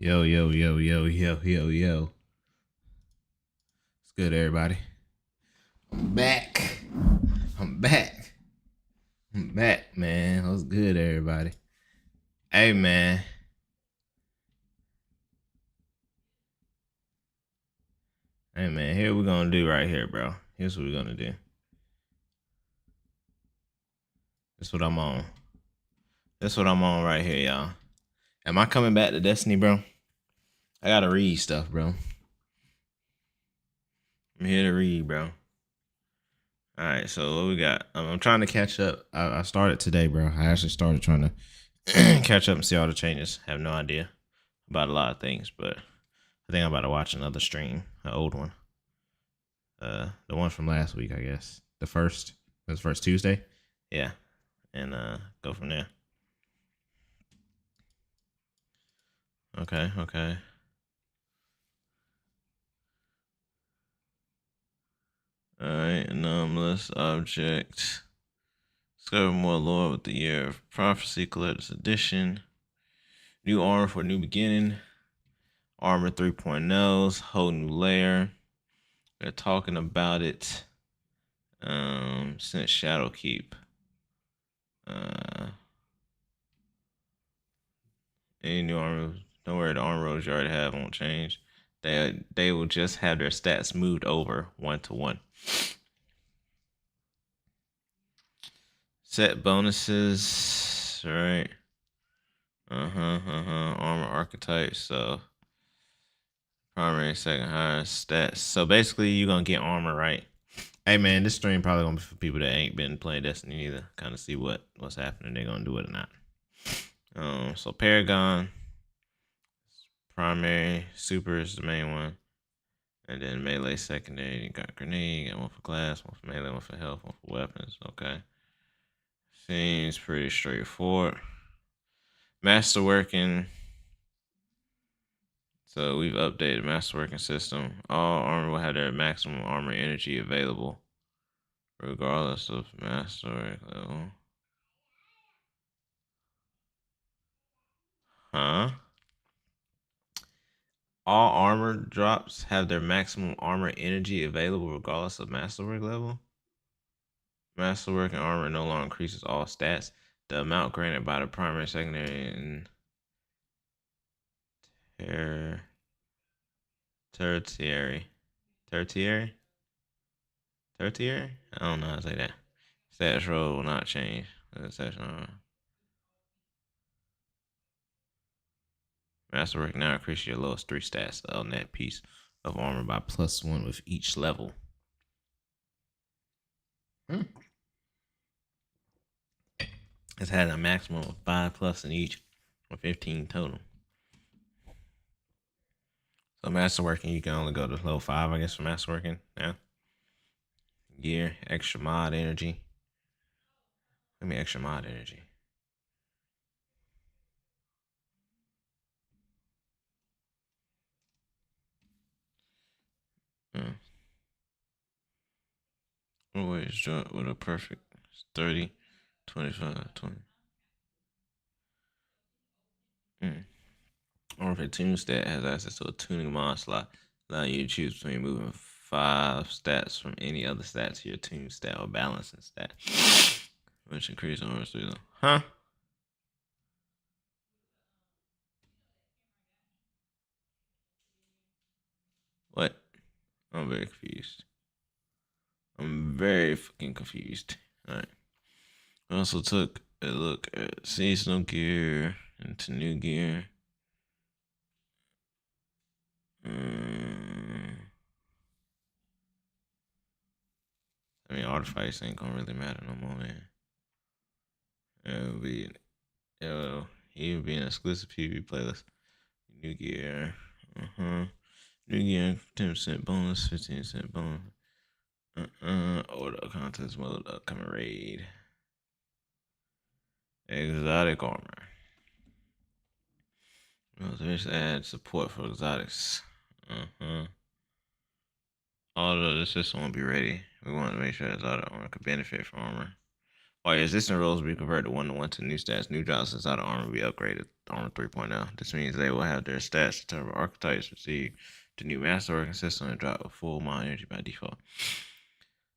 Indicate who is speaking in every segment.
Speaker 1: Yo, yo, yo, yo, yo, yo, yo. It's good, everybody. I'm back. I'm back. I'm back, man. What's good, everybody? Hey, man. Hey, man. Here we're gonna do right here, bro. Here's what we're gonna do. That's what I'm on. That's what I'm on right here, y'all. Am I coming back to Destiny, bro? I gotta read stuff, bro. I'm here to read, bro. All right, so what we got? I'm trying to catch up. I started today, bro. I actually started trying to catch up and see all the changes. Have no idea about a lot of things, but I think I'm about to watch another stream, an old one. The one from last week, I guess. The first Tuesday. Yeah, and go from there. Okay. All right, anomalous object. Discover more lore with the Year of Prophecy Collector's Edition. New armor for new beginning. Armor 3.0's whole new layer. They're talking about it since Shadowkeep. Any new armor, don't worry, the armor rolls you already have won't change. They will just have their stats moved over 1-to-1. Set bonuses, right? Armor archetypes, so primary, second highest stats. So basically, you're gonna get armor, right? Hey man, this stream probably gonna be for people that ain't been playing Destiny either. Kind of see what's happening. They're gonna do it or not. So Paragon, primary, super is the main one, and then melee secondary. You got grenade, you got one for class, one for melee, one for health, one for weapons. Okay, seems pretty straightforward. Masterworking. So we've updated masterworking system. All armor will have their maximum armor energy available, regardless of masterwork level. Huh? All armor drops have their maximum armor energy available regardless of masterwork level. Masterwork and armor no longer increases all stats. The amount granted by the primary, secondary, and tertiary. Tertiary? Tertiary? I don't know how to say that. Stats roll will not change. Masterwork now increases your lowest 3 stats on that piece of armor by +1 with each level. It's had a maximum of 5+ in each, or 15 total. So masterworking, you can only go to level 5, I guess, for masterworking now. Gear, extra mod energy. Give me extra mod energy. Always drop with a perfect 30, 25, 20. Or tune stat has access to a tuning mod slot, allowing you to choose between moving 5 stats from any other stat to your tune stat or balancing stat, which increases armor through them. Huh? What? I'm very confused. I'm very fucking confused. Alright. I also took a look at seasonal gear into new gear. I mean, artifice ain't gonna really matter no more, man. It'll be, it'll be an exclusive PvP playlist. New gear, new gear, 10% bonus, 15% bonus. Order contest mode, upcoming raid. Exotic armor. There's add support for exotics. Although the system won't be ready, we want to make sure exotic armor could benefit from armor While your existing rules will be converted 1-to-1 to new stats, new jobs inside the armor will be upgraded to Armor 3.0. This means they will have their stats determined archetypes receive the new masterwork system and drop a full amount of energy by default.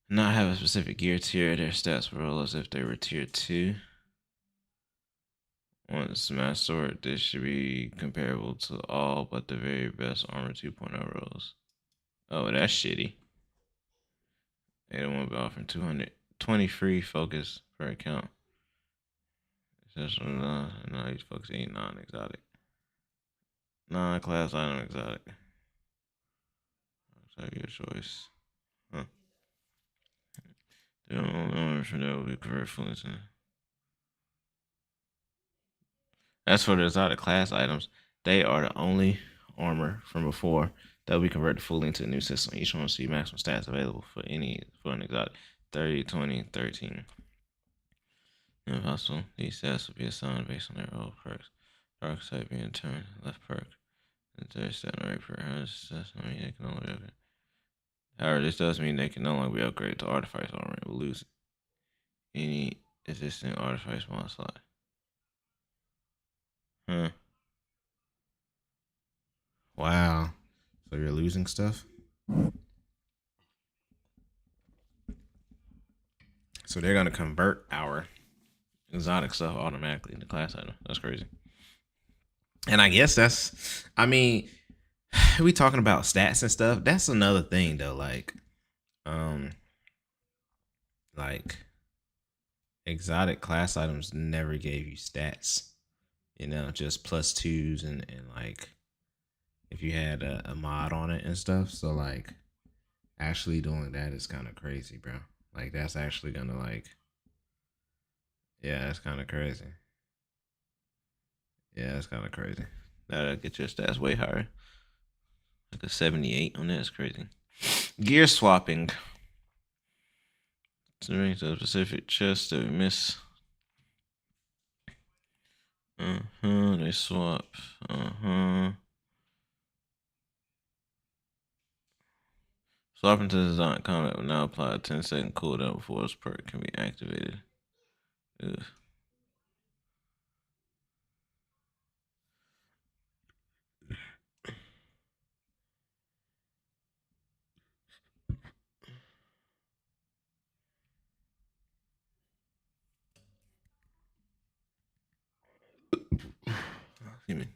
Speaker 1: Not have a specific gear tier, their stats will roll as if they were tier 2. Once masterwork, this should be comparable to all but the very best Armor 2.0 rolls. Oh, that's shitty. They don't want to be offering 220 free focus per account. No, each focus ain't non-exotic. Non-class item exotic. Looks like your choice. Huh. The only for that will be converted fully into. As for the exotic class items, they are the only armor from before that will be converted fully into the new system. Each one will see maximum stats available for an exotic 30, 20, 13. If possible, these stats will be assigned based on their old perks. Dark side being turned left perk. And their stat right perk. They can only be However, this does mean they can no longer be upgraded to artifice armor and will lose any existing artifice mod slot. Huh. Wow. So you're losing stuff? So they're gonna convert our exotic stuff automatically into class item. That's crazy. And I guess we talking about stats and stuff. That's another thing though. Like exotic class items never gave you stats. Just plus twos and like if you had a mod on it and stuff. So like actually doing that is kind of crazy, bro. Like that's actually gonna that's kind of crazy. Yeah, that's kind of crazy. That'll get your stats way higher. Like a 78 on that is crazy. Gear swapping. To a specific chest that we miss. They swap. Swapping to the Zont combat will now apply a 10-second cooldown before this perk can be activated. Ugh. Excuse me.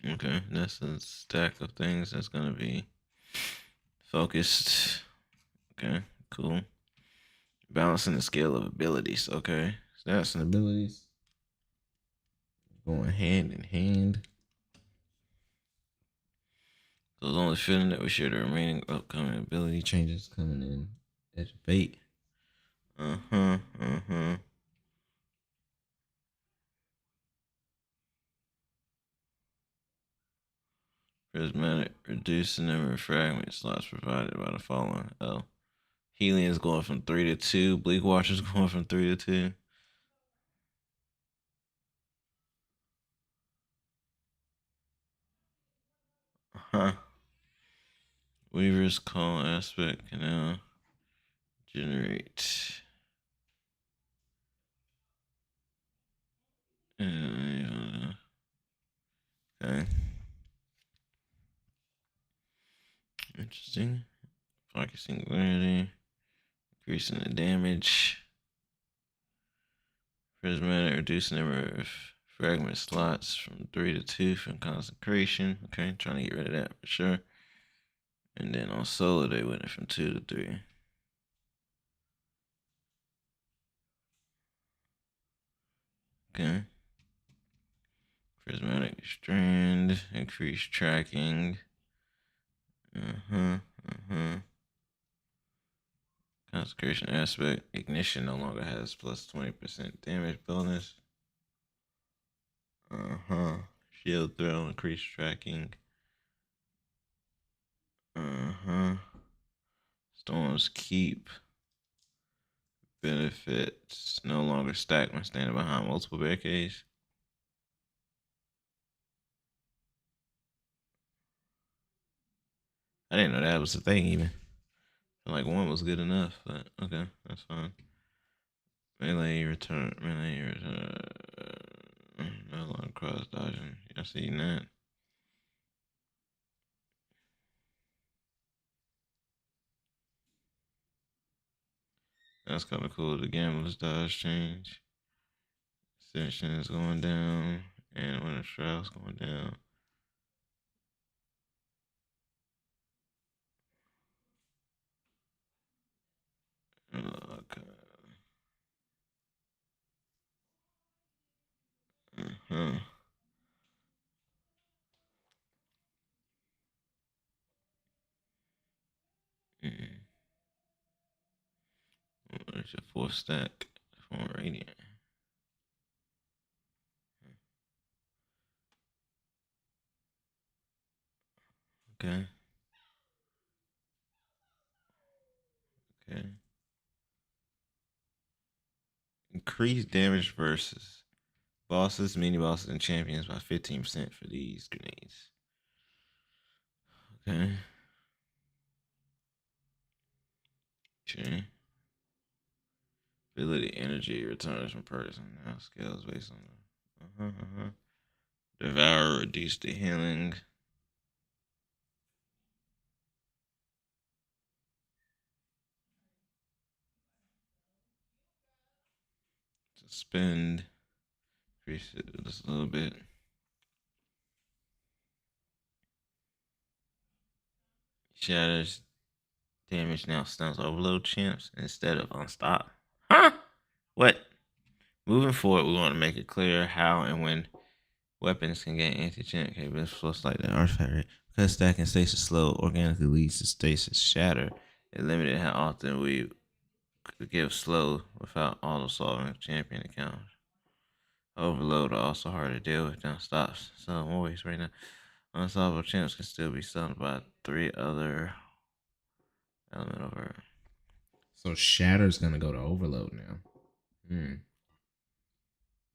Speaker 1: Okay, that's a stack of things that's gonna be focused. Okay, cool. Balancing the scale of abilities. Okay, stats and abilities going hand in hand. So it's only fitting that we share the remaining upcoming ability changes coming in at fate. Prismatic reduce the number of fragment slots provided by the following. Oh. Helium's going from 3 to 2. Bleak Watcher's going from 3 to 2. Huh. Weaver's call aspect can now generate. Okay. Interesting. Focusing clarity. Increasing the damage. Prismatic reducing the number of fragment slots from 3 to 2 from consecration. Okay, trying to get rid of that for sure. And then on solo, they went from 2 to 3. Okay. Prismatic strand, increased tracking. Consecration aspect, ignition no longer has plus 20% damage bonus. Shield throw, increased tracking. Storm's keep. Benefits no longer stack when standing behind multiple barricades. I didn't know that was a thing even. Like one was good enough, but okay, that's fine. Melee return, melee return. No long cross dodging. I seen that. That's kind of cool. The gambler's dodge change. Ascension is going down, and when the shroud's going down. Okay. Uh-huh. Mm. What's your fourth stack? From Radiant. Okay. Okay. Increase damage versus bosses, mini bosses, and champions by 15% for these grenades. Okay. Okay. Ability energy returns from person. Now scales based on the. Devour reduce the healing. Suspend. Increase it just a little bit. Shatters damage now stuns overload champs instead of unstop. Huh? What? Moving forward, we want to make it clear how and when weapons can gain anti-champ capabilities, plus like the artifact rate. Because stacking stasis slow organically leads to stasis shatter. It limited how often we could give slow without auto solving champion encounters. Overload are also hard to deal with now stops. So I'm always right now. Unsolvable champs can still be stunned by 3 other element over. So Shatter's gonna go to Overload now. Hmm.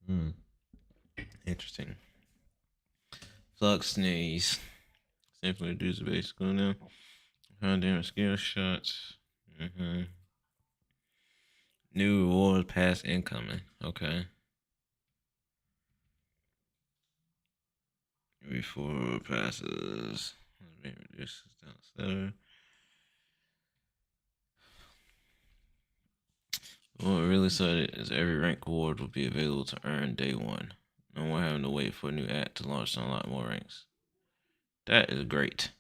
Speaker 1: Hmm. Interesting. Flux Sneeze. Simply reduce the base cooldown. High damage skill shots. Mm-hmm. New reward pass incoming. Okay. Before passes. Reduces down center. What really excited is every rank reward will be available to earn day one. No more having to wait for a new act to launch to unlock more ranks. That is great.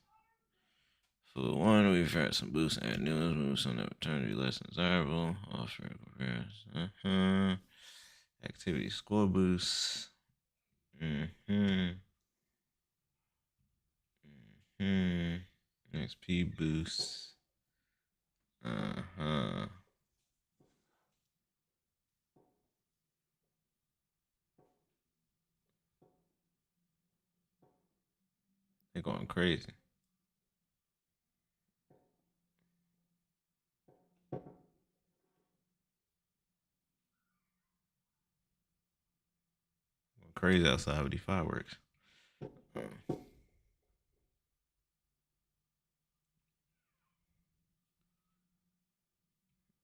Speaker 1: For one, we've had some boosts and add new moves on that return to be less desirable. Offering activity score boosts. Mm-hmm. Mm-hmm. XP boosts. Uh-huh. They're going crazy. Going crazy outside with these fireworks.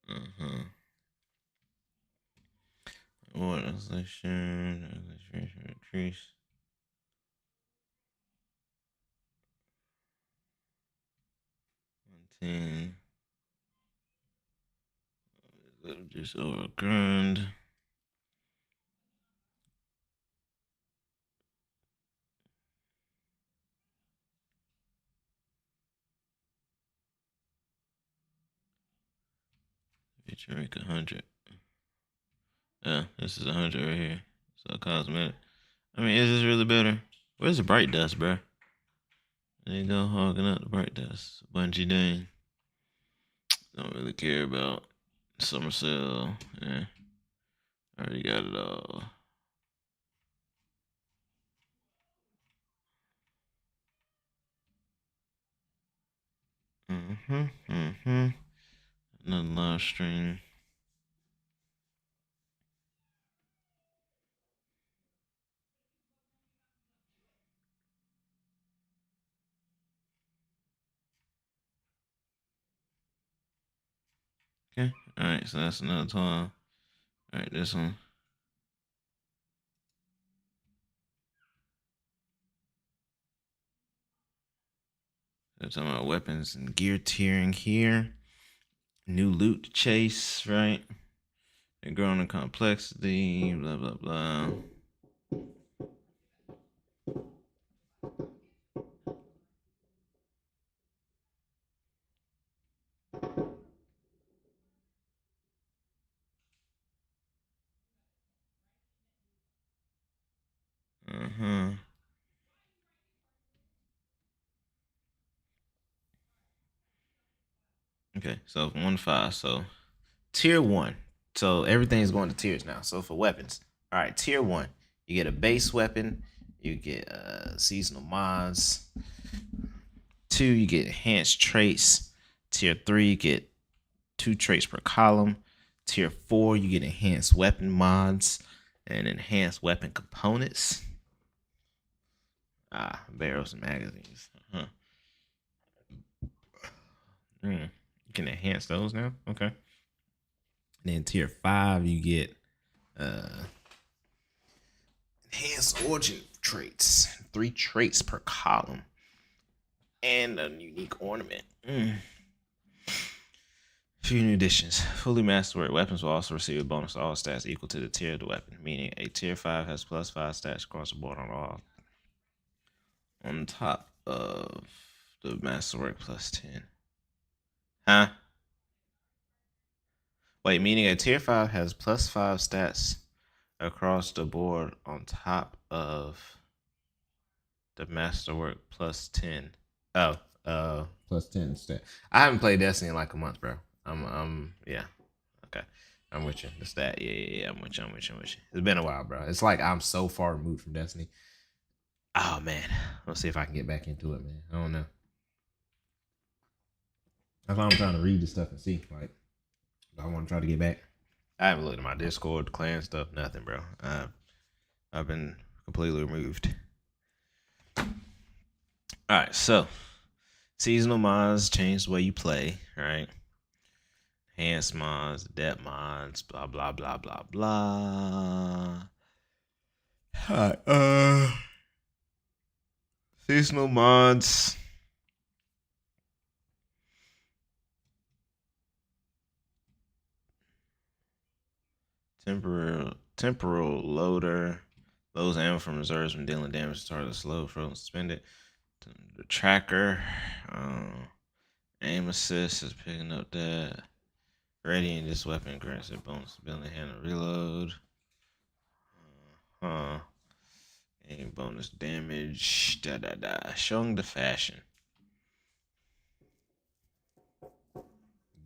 Speaker 1: Uh-huh. What is this? Increase. 10. Just over grand. Feature rank 100. Yeah, this is 100 right here. So cosmetic. I mean, is this really better? Where's the bright dust, bro? There you go, hogging up the bright dust. Bungee dang. Don't really care about summer sale. Yeah, already got it all. Another live stream. Okay. All right. So that's another time. All right. This one. So talking about weapons and gear tiering here. New loot to chase, right? And growing in complexity, blah blah blah. Uh-huh. Okay, so 1 to 5. So tier one. So everything's going to tiers now. So for weapons, all right, tier one, you get a base weapon, you get seasonal mods. 2, you get enhanced traits. Tier 3, you get 2 traits per column. Tier 4, you get enhanced weapon mods and enhanced weapon components. Barrels and magazines. Huh. You can enhance those now. Okay. And then tier 5, you get enhanced origin traits. 3 traits per column. And a unique ornament. Few new additions. Fully mastered weapons will also receive a bonus to all stats equal to the tier of the weapon, meaning a tier 5 has +5 stats across the board on all. On top of the masterwork +10. Huh? Wait, meaning a tier 5 has +5 stats across the board on top of the masterwork +10. Oh, +10 stat. I haven't played Destiny in like a month, bro. Yeah. Okay. I'm with you. The stat. Yeah. I'm with you. It's been a while, bro. It's like I'm so far removed from Destiny. Oh man. Let's see if I can get back into it, man. I don't know. That's why I'm trying to read the stuff and see. Like, I want to try to get back. I haven't looked at my Discord, clan stuff, nothing, bro. I've been completely removed. All right, so seasonal mods change the way you play, right? Enhanced mods, depth mods, blah blah blah blah blah. Seasonal mods. Temporal loader. Loads ammo from reserves when dealing damage to target slow, frozen, suspended. The tracker. Aim assist is picking up that. Readying this weapon grants a bonus ability to handle reload. Aim bonus damage. Showing the fashion.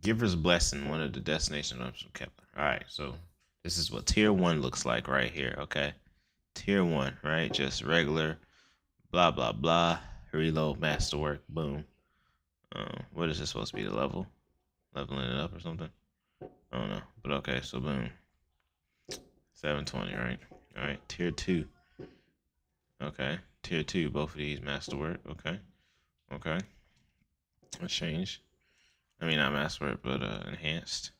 Speaker 1: Giver's Blessing, one of the destination items from Kepler. Alright, so this is what tier 1 looks like right here, okay? Tier 1, right? Just regular, blah, blah, blah. Reload, masterwork, boom. What is this supposed to be, the level? Leveling it up or something? I don't know, but okay, so boom. 720, right? Alright, tier 2. Okay, tier 2, both of these, masterwork, okay. Okay. Let's change. I mean, not masterwork, but enhanced.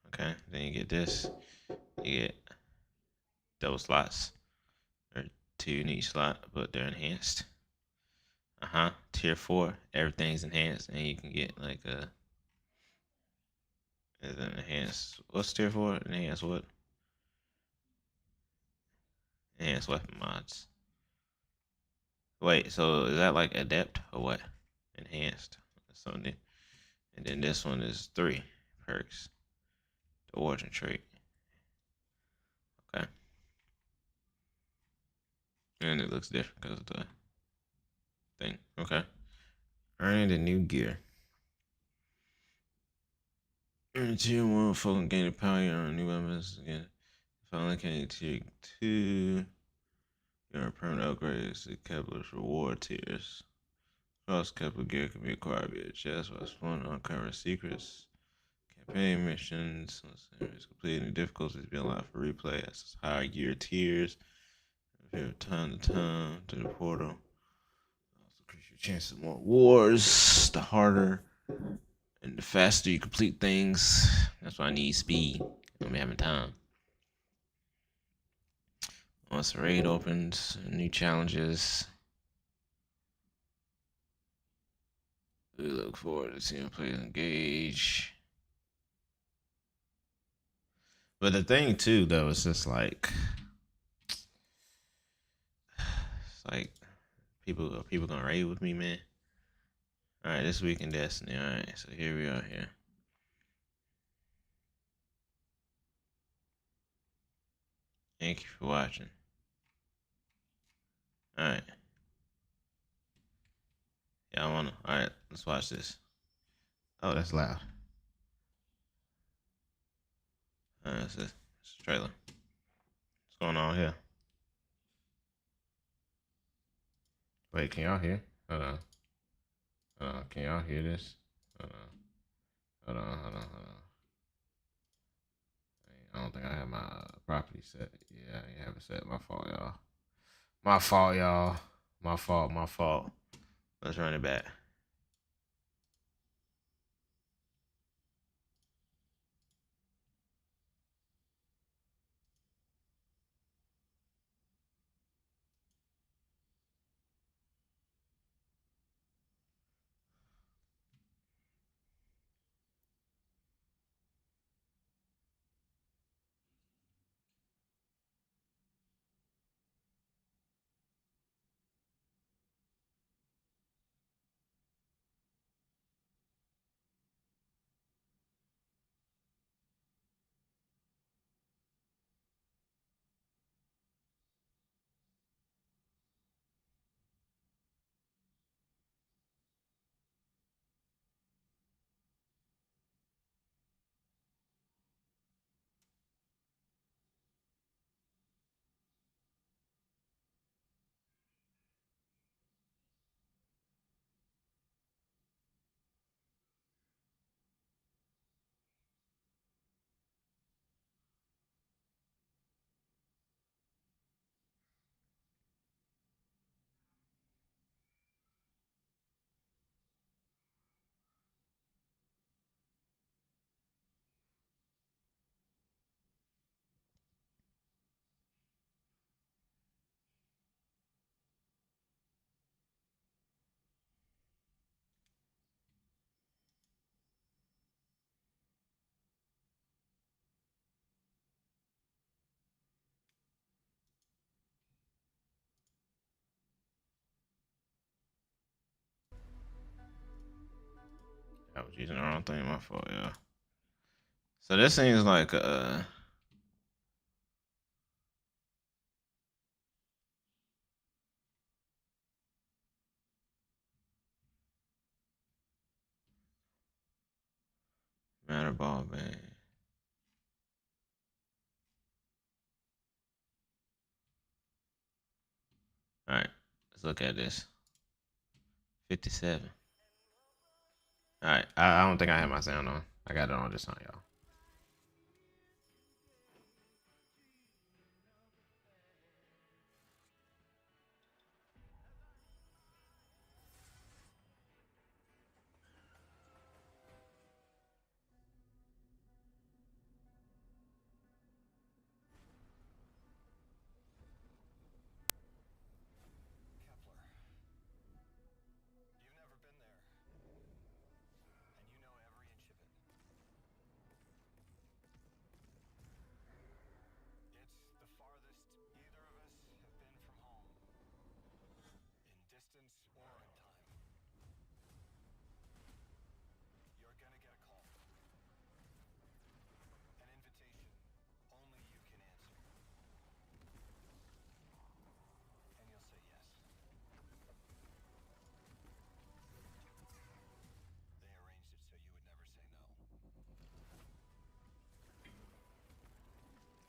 Speaker 1: Okay, then you get this. You get double slots, or 2 in each slot, but they're enhanced. Tier 4, everything's enhanced, and you can get like an enhanced. What's tier 4? Enhanced what? Enhanced weapon mods. Wait, so is that like adept or what? Enhanced. Something. And then this one is 3 perks. The origin trait. Okay. And it looks different because of the thing. Okay. Earning the new gear. Tier 1 focus gaining power on new weapons again. Finally can tier 2. Your permanent upgrades to Kepler's reward tiers. Cross Kepler gear can be acquired via chest while exploring uncovering secrets. Campaign missions. Completing difficulties be unlocked for replay as higher gear tiers. Time to time to the portal. Also increase your chance of more wars. The harder And the faster you complete things, that's why I need speed. I'm having time. Once the raid opens, new challenges. We look forward to seeing players engage. But the thing too, though, is just like, it's like people gonna raid with me, man. All right, this week in Destiny. All right, so here we are here. Thank you for watching. All right. Yeah, I wanna. All right, let's watch this. Oh, that's loud. All right, it's a trailer. What's going on here? Wait, can y'all hear? Hold on. Can y'all hear this? Hold on. Hold on. I don't think I have my property set. Yeah, I have it set. My fault, y'all. My fault, y'all. My fault. Let's run it back. I was using the wrong thing. My fault, y'all. So this seems like matter ball, man. All right, let's look at this. 57. All right, I don't think I have my sound on. I got it on just on y'all.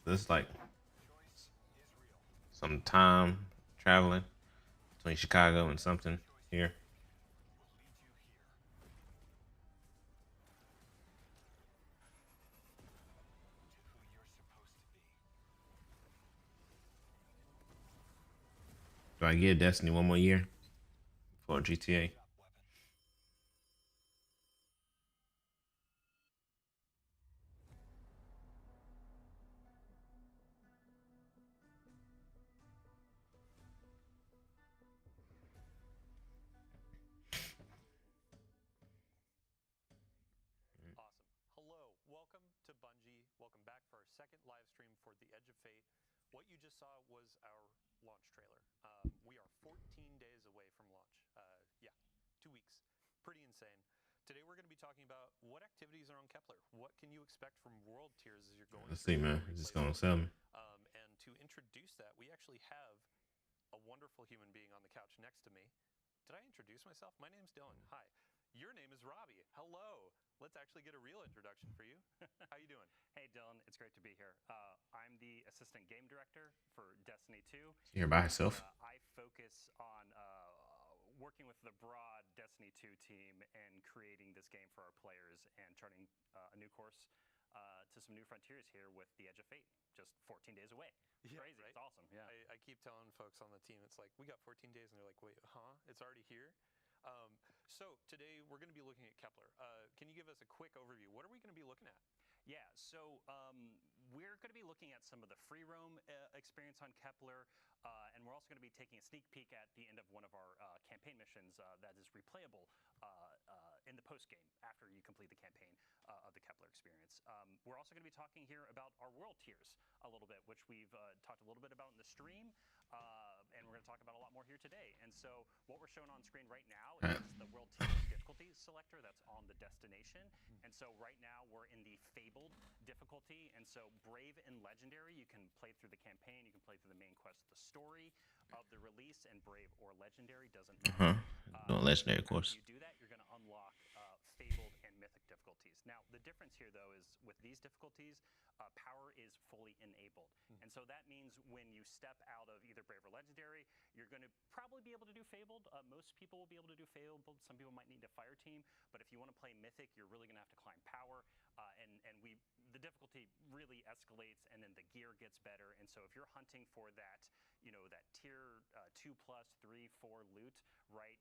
Speaker 1: This is like some time traveling between Chicago and something here. Do I give Destiny one more year for GTA?
Speaker 2: Welcome back for our second live stream for The Edge of Fate. What you just saw was our launch trailer. We are 14 days away from launch. Yeah, 2 weeks. Pretty insane. Today we're going to be talking about what activities are on Kepler. What can you expect from world tiers as you're going
Speaker 1: Let's
Speaker 2: through
Speaker 1: see, man. Is this going to sell me?
Speaker 2: And to introduce that, we actually have a wonderful human being on the couch next to me. Did I introduce myself? My name's Dylan. Hi. Your name is Robbie. Hello. Let's actually get a real introduction for you. How you doing?
Speaker 3: Hey, Dylan. It's great to be here. I'm the assistant game director for Destiny 2.
Speaker 1: You're by yourself?
Speaker 3: I focus on working with the broad Destiny 2 team and creating this game for our players and charting a new course to some new frontiers here with The Edge of Fate, just 14 days away. It's crazy.
Speaker 2: Right?
Speaker 3: It's awesome. Yeah.
Speaker 2: I keep telling folks on the team, it's like, we got 14 days, and they're like, wait, huh? It's already here? So today we're going to be looking at Kepler. Can you give us a quick overview? What are we going to be looking at?
Speaker 3: Yeah, so we're going to be looking at some of the free roam experience on Kepler, and we're also going to be taking a sneak peek at the end of one of our campaign missions that is replayable in the post game after you complete the campaign of the Kepler experience. We're also going to be talking here about our world tiers a little bit, which we've talked a little bit about in the stream, and we're going to talk about a lot more here today. And so what we're showing on screen right now is the world tier difficulty selector that's on the destination. And so right now we're in the Fabled difficulty, and so Brave and Legendary, you can play through the campaign, you can play through the main quest, the story of the release, and Brave or Legendary doesn't matter.
Speaker 1: No Legendary, of course.
Speaker 3: If you do that, you're going to unlock Fabled and Mythic difficulties. Now, the difference here, though, is with these difficulties, power is fully enabled. And so that means when you step out of either Brave or Legendary, you're going to probably be able to do Fabled. Most people will be able to do Fabled. Some people might need a fire team. But if you want to play Mythic, you're really going to have to climb power. And the difficulty really escalates, and then the gear gets better. And so if you're hunting for that, that tier 2+, 3, 4 loot, right,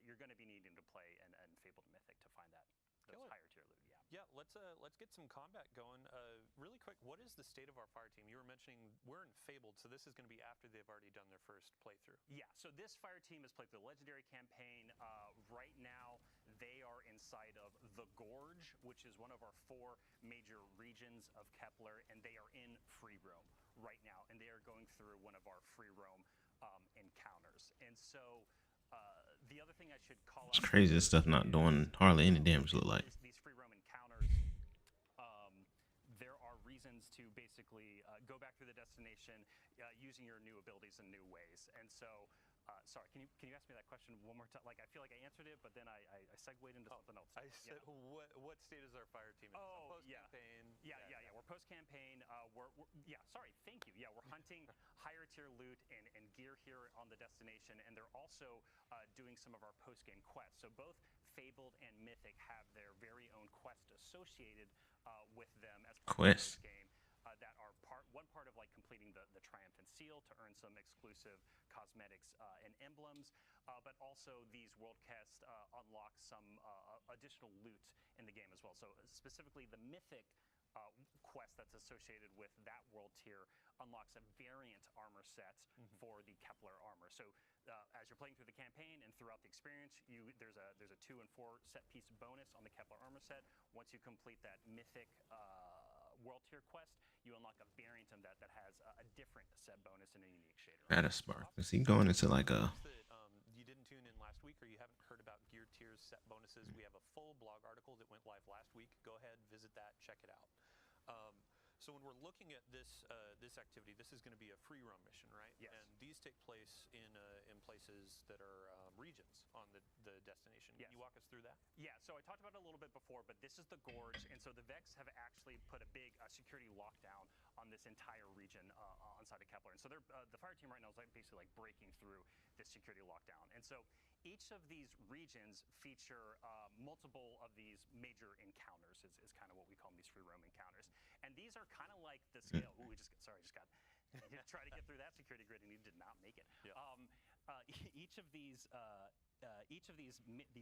Speaker 3: you're going to be needing to play and Fabled Mythic to find those higher tier loot.
Speaker 2: Yeah, let's get some combat going. Really quick, what is the state of our fire team? You were mentioning we're in Fabled, so this is going to be after they've already done their first playthrough.
Speaker 3: Yeah, so this fire team has played the Legendary campaign. Right now, they are inside of the Gorge, which is one of our 4 major regions of Kepler, and they are in free roam right now, and they are going through one of our free roam encounters. And so the other thing I should call out,
Speaker 1: It's crazy. This stuff not doing hardly any damage, look like.
Speaker 3: these free roam encounters, there are reasons to basically go back through the destination using your new abilities in new ways. And so, sorry, can you ask me that question one more time? Like, I feel like I answered it, but then I segued into something else.
Speaker 2: I said, what state is our fire team in?
Speaker 3: Oh,
Speaker 2: post-campaign.
Speaker 3: Yeah. We're post-campaign. Sorry, thank you. Yeah, we're hunting higher tier loot and gear here on the destination, and they're also doing some of our post-game quests. So both Fabled and Mythic have their very own quest associated with them as part of this game. That are one part of like completing the Triumphant Seal to earn some exclusive cosmetics and emblems, but also these world quests unlock some additional loot in the game as well. So specifically the Mythic quest that's associated with that world tier unlocks a variant armor set for the Kepler armor. So as you're playing through the campaign and throughout the experience, there's a 2 and 4 set piece bonus on the Kepler armor set. Once you complete that Mythic world tier quest, you unlock a variant of that has a different set bonus and a unique shader.
Speaker 1: That is smart. Is he going into like a...
Speaker 2: You didn't tune in last week or you haven't heard about gear tiers set bonuses, we have a full blog article that went live last week. Go ahead, visit that, check it out. So when we're looking at this activity, this is going to be a free roam mission, right?
Speaker 3: Yes.
Speaker 2: And these take place in places that are regions on the destination.
Speaker 3: Yes.
Speaker 2: Can you walk us through that?
Speaker 3: Yeah, so I talked about it a little bit before, but this is the Gorge, and so the Vex have actually put a big security lockdown on this entire region inside of Kepler. And so the fire team right now is basically like breaking through this security lockdown. And so each of these regions feature multiple of these major encounters is kind of what we call them, these free roam encounters. And these are kind of like the scale. Ooh, I just got try to get through that security grid and he did not make it. Yeah. Each of these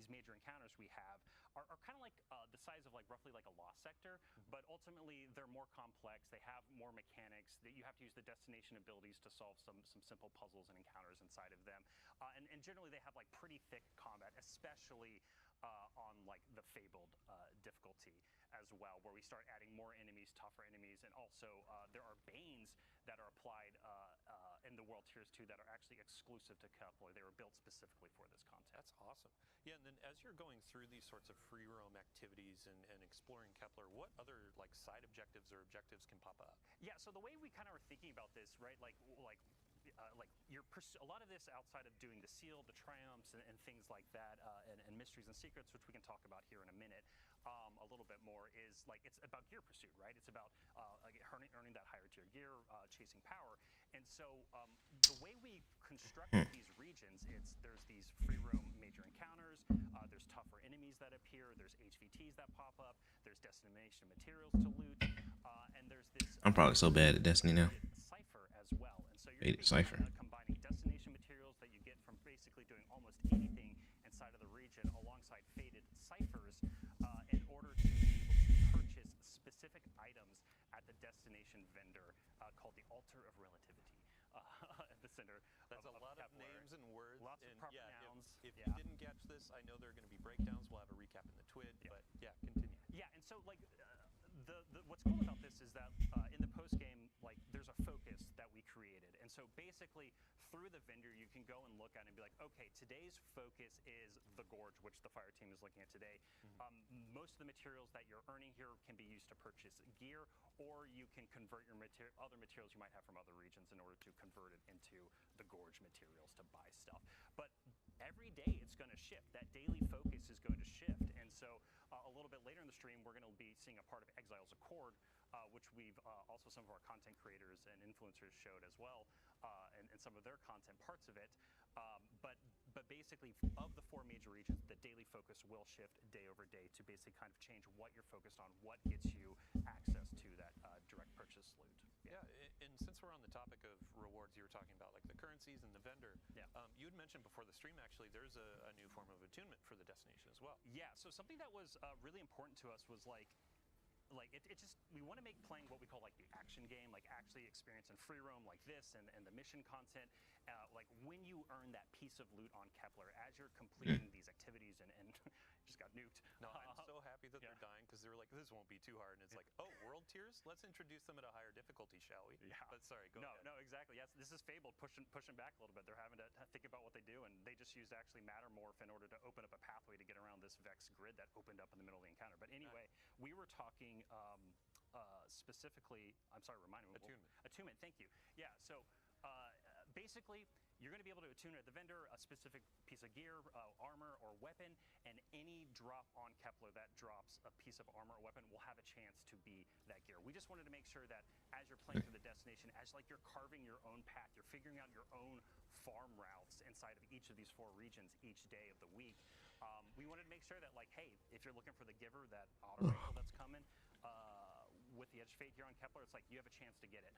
Speaker 3: major encounters we have are kind of like the size of like roughly like a Lost Sector, but ultimately they're more complex. They have more mechanics that you have to use the destination abilities to solve some simple puzzles and encounters inside of them. And generally they have like pretty thick combat, especially on like the Fabled difficulty as well, where we start adding more enemies, tougher enemies, and also there are Banes that are applied in the World Tiers 2 that are actually exclusive to Kepler. They were built specifically for this content.
Speaker 2: That's awesome. Yeah, and then as you're going through these sorts of free roam activities and exploring Kepler, what other like side objectives or objectives can pop up?
Speaker 3: Yeah, so the way we kind of are thinking about this, right? Like a lot of this outside of doing the seal, the triumphs, and things like that, and mysteries and secrets, which we can talk about here in a minute, a little bit more, is like it's about gear pursuit, right? It's about like earning that higher tier gear, chasing power, and so the way we constructed these regions, there's these free roam major encounters, there's tougher enemies that appear, there's HVTs that pop up, there's destination materials to loot, and there's this.
Speaker 1: I'm probably so bad at Destiny now.
Speaker 3: Cipher as well, and so you're
Speaker 1: Faded Cipher.
Speaker 3: combining destination materials that you get from basically doing almost anything inside of the region alongside faded ciphers in order to be able to purchase specific items at the destination vendor called the Altar of Relativity at the center.
Speaker 2: That's a lot of
Speaker 3: Kepler.
Speaker 2: names and words.
Speaker 3: Lots of
Speaker 2: and
Speaker 3: proper
Speaker 2: yeah,
Speaker 3: nouns.
Speaker 2: If you didn't catch this, I know there are going to be breakdowns. We'll have a recap in the TWID, but yeah, continue.
Speaker 3: Yeah, and so like what's cool about this is that in the post game, like there's a focus that we created, and so basically through the vendor you can go and look at it and be like, okay, today's focus is the Gorge, which the fire team is looking at today. Most of the materials that you're earning here can be used to purchase gear, or you can convert your other materials you might have from other regions in order to convert it into the Gorge materials to buy stuff. But every day it's going to shift. That daily focus is going to shift, and so a little bit later in the stream, we're going to be seeing a part of Exile's Accord, which we've also some of our content creators and influencers showed as well, and some of their content parts of it. But basically, of the 4 major regions, the daily focus will shift day over day to basically kind of change what you're focused on, what gets you access to that direct purchase loot.
Speaker 2: Yeah, and since we're on the topic of rewards, you were talking about like the currencies and the vendor.
Speaker 3: Yeah.
Speaker 2: You had mentioned before the stream, actually, there's a new form of attunement for the destination as well.
Speaker 3: Yeah, so something that was really important to us was like it just, we want to make playing what we call like the action game, like actually experiencing free roam like this and the mission content, like when you earn that piece of loot on Kepler as you're completing these activities and just got nuked.
Speaker 2: No, I'm so happy that they're dying, because they were like, this won't be too hard, and it's like, oh, world tiers, let's introduce them at a higher difficulty, shall we?
Speaker 3: Yeah.
Speaker 2: But sorry, go ahead.
Speaker 3: No, exactly. Yes, this is Fabled pushing back a little bit. They're having to think about what they do, and they just used actually Mattermorph in order to open up a pathway to get around this Vex grid that opened up in the middle of the encounter. But anyway, we were talking specifically, I'm sorry, remind me. Attunement, thank you. Yeah, so basically, you're going to be able to attune at the vendor a specific piece of gear, armor, or weapon, and any drop on Kepler that drops a piece of armor or weapon will have a chance to be that gear. We just wanted to make sure that as you're playing through the destination, as like you're carving your own path, you're figuring out your own farm routes inside of each of these 4 regions each day of the week. We wanted to make sure that, like, hey, if you're looking for the Giver, that auto rifle that's coming, with the Edge Fate here on Kepler, it's like you have a chance to get it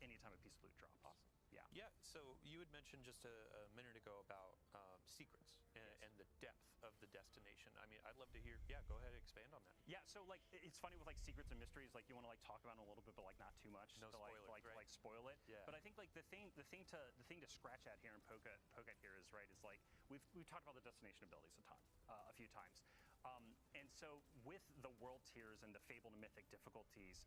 Speaker 3: anytime a piece of loot drops.
Speaker 2: Awesome.
Speaker 3: Yeah.
Speaker 2: Yeah, so you had mentioned just a minute ago about secrets and the depth of the destination. I mean, I'd love to hear, go ahead and expand on that.
Speaker 3: Yeah, so like it's funny with like secrets and mysteries, like you want to like talk about it a little bit, but like not too much
Speaker 2: No
Speaker 3: to
Speaker 2: spoilers,
Speaker 3: like spoil it.
Speaker 2: Yeah.
Speaker 3: But I think like the thing to scratch at here and poke at here is right is like we've talked about the destination abilities a few times. And so with the world tiers and the Fabled and Mythic difficulties,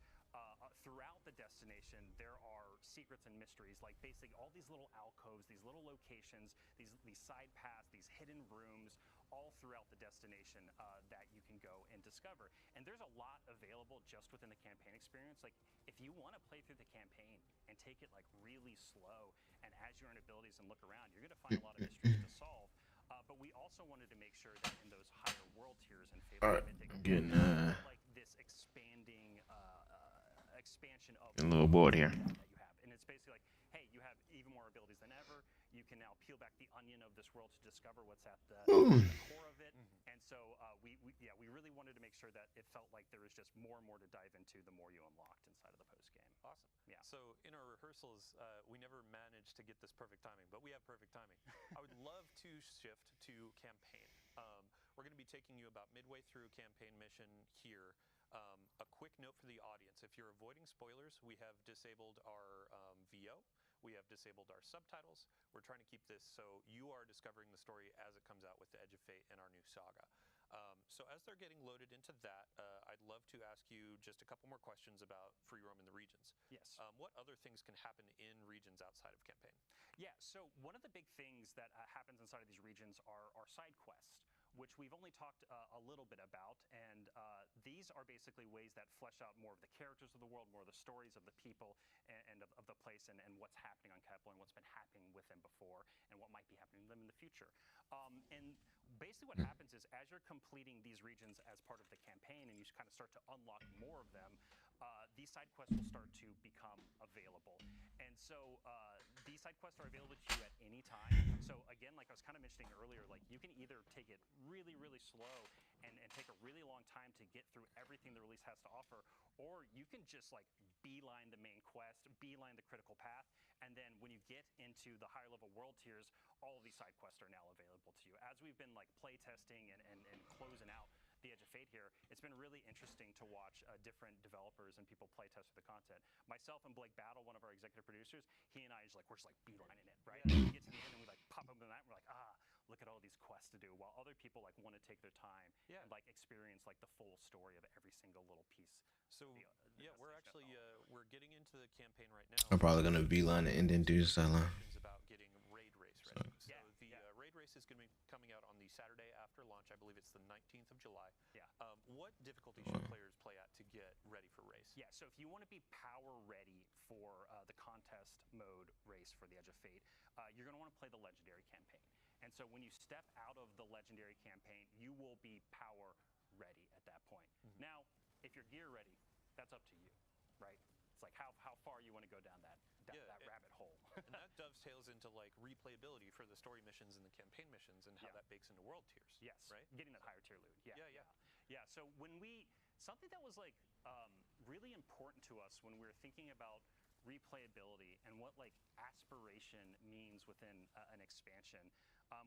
Speaker 3: throughout the destination, there are secrets and mysteries, like basically all these little alcoves, these little locations, these side paths, these hidden rooms, all throughout the destination that you can go and discover. And there's a lot available just within the campaign experience. Like if you want to play through the campaign and take it like really slow, and as you earn abilities and look around, you're going to find a lot of mysteries to solve. But we also wanted to make sure that in those higher world tiers and Fabled and Mythic, like this expanding expansion of
Speaker 1: a little bored here.
Speaker 3: that you have, and it's basically like, hey, you have even more abilities than ever. You can now peel back the onion of this world to discover what's at the core of it. And so we really wanted to make sure that it felt like there was just more and more to dive into the more you unlocked inside of the post game.
Speaker 2: Awesome.
Speaker 3: Yeah.
Speaker 2: So in our rehearsals, we never managed to get this perfect timing, but we have perfect timing. I would love to shift to campaign. We're going to be taking you about midway through campaign mission here. A quick note for the audience: if you're avoiding spoilers, we have disabled our VO, We have disabled our subtitles. We're trying to keep this so you are discovering the story as it comes out with the Edge of Fate and our new saga. So as they're getting loaded into that, I'd love to ask you just a couple more questions about free roam in the regions.
Speaker 3: Yes.
Speaker 2: What other things can happen in regions outside of campaign?
Speaker 3: Yeah, so one of the big things that happens inside of these regions are side quests, which we've only talked a little bit about, and these are basically ways that flesh out more of the characters of the world, more of the stories of the people and of the place, and what's happening on Kepler and what's been happening with them before and what might be happening to them in the future. And basically what happens is as you're completing these regions as part of the campaign and you kind of start to unlock more of them, these side quests will start to become available. And so these side quests are available to you at any time. So again, like I was kind of mentioning earlier, like you can either take it really, really slow and take a really long time to get through everything the release has to offer, or you can just like beeline the main quest, beeline the critical path, and then when you get into the higher level world tiers, all of these side quests are now available to you. As we've been like play testing and closing out the Edge of Fate here, it's been really interesting to watch different developers and people play test the content. Myself and Blake Battle, one of our executive producers, he and I we're just like beelining it, right? And we get to the end and we like pop up in that and we're like, look at all these quests to do, while other people like want to take their time and like experience like the full story of every single little piece.
Speaker 2: So we're actually we're getting into the campaign right now.
Speaker 1: I'm probably gonna beeline it and then do the sideline.
Speaker 2: About getting raid race ready. So the raid race is going to be coming out on the Saturday after launch. I believe it's the 19th of July.
Speaker 3: Yeah.
Speaker 2: What difficulty should players play at to get ready for race?
Speaker 3: Yeah, so if you want to be power ready for the contest mode race for the Edge of Fate, you're going to want to play the Legendary campaign. And so when you step out of the Legendary campaign, you will be power ready at that point. Now, if you're gear ready, that's up to you, right? It's like how far you want to go down that rabbit hole.
Speaker 2: And that dovetails into like replayability for the story missions and the campaign missions and how that bakes into world tiers.
Speaker 3: Yes,
Speaker 2: right?
Speaker 3: Getting that higher tier loot. Yeah. So something that was like really important to us when we were thinking about replayability and what like aspiration means within an expansion,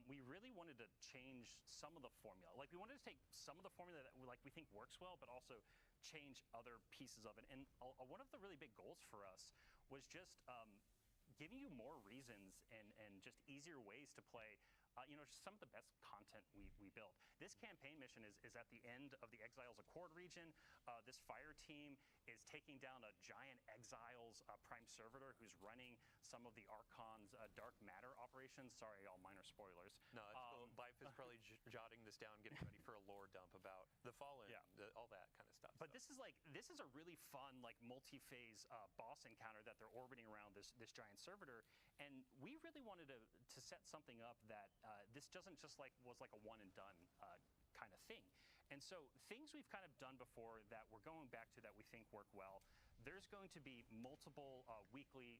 Speaker 3: we really wanted to change some of the formula. Like we wanted to take some of the formula that we think works well, but also change other pieces of it. And one of the really big goals for us was just giving you more reasons and just easier ways to play just some of the best content we built. This campaign mission is at the end of the Exiles Accord region. This fire team is taking down a giant Exiles prime servitor who's running some of the Archon's dark matter operations. Sorry, all minor spoilers.
Speaker 2: No, it's cool. Life is probably jotting this down, getting ready for a lore dump about the Fallen, all that kind of stuff.
Speaker 3: But this is a really fun like multi-phase boss encounter that they're orbiting around this giant servitor, and we really wanted to set something up that this doesn't just was like a one and done kind of thing. And so things we've kind of done before that we're going back to that we think work well, there's going to be multiple weekly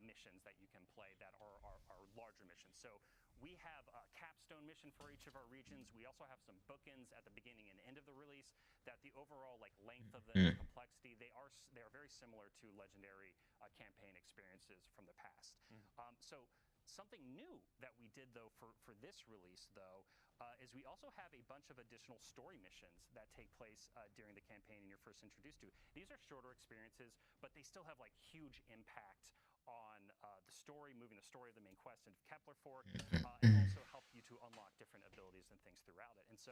Speaker 3: missions that you can play that are larger missions. So we have a capstone mission for each of our regions. We also have some bookends at the beginning and end of the release that the overall like length of the complexity, they are very similar to Legendary campaign experiences from the past. So something new that we did though for this release though is we also have a bunch of additional story missions that take place during the campaign and you're first introduced to. These are shorter experiences, but they still have like huge impact on the story, moving the story of the main quest into Kepler Fork, and also help you to unlock different abilities and things throughout it. And so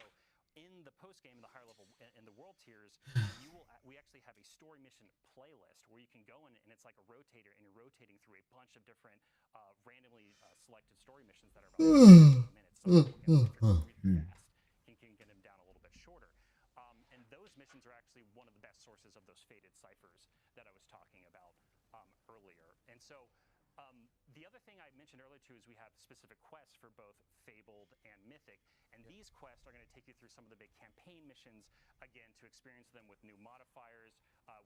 Speaker 3: in the post game, in the higher level, in the world tiers, we actually have a story mission playlist where you can go in and it's like a rotator, and you're rotating through a bunch of different randomly selected story missions that are about 15 minutes. So really fast. Can get them down a little bit shorter. And those missions are actually one of the best sources of those faded ciphers that I was talking about earlier. And so the other thing I mentioned earlier too is we have specific quests for both Fabled and Mythic, and these quests are going to take you through some of the big campaign missions, again, to experience them with new modifiers,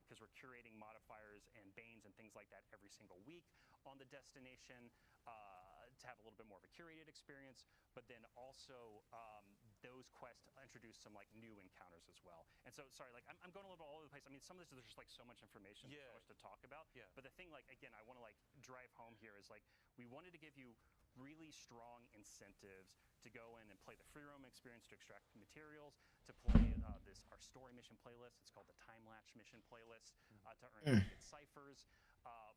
Speaker 3: because we're curating modifiers and banes and things like that every single week on the destination, to have a little bit more of a curated experience. But then also those quests introduce some like new encounters as well. And so, sorry, like I'm going a little bit all over the place. I mean, some of this there's just like so much information, so much to talk about. But the thing, like, again, I want to like drive home here is like we wanted to give you really strong incentives to go in and play the free roam experience, to extract materials, to play our story mission playlist. It's called the Time Latch mission playlist, to earn ciphers.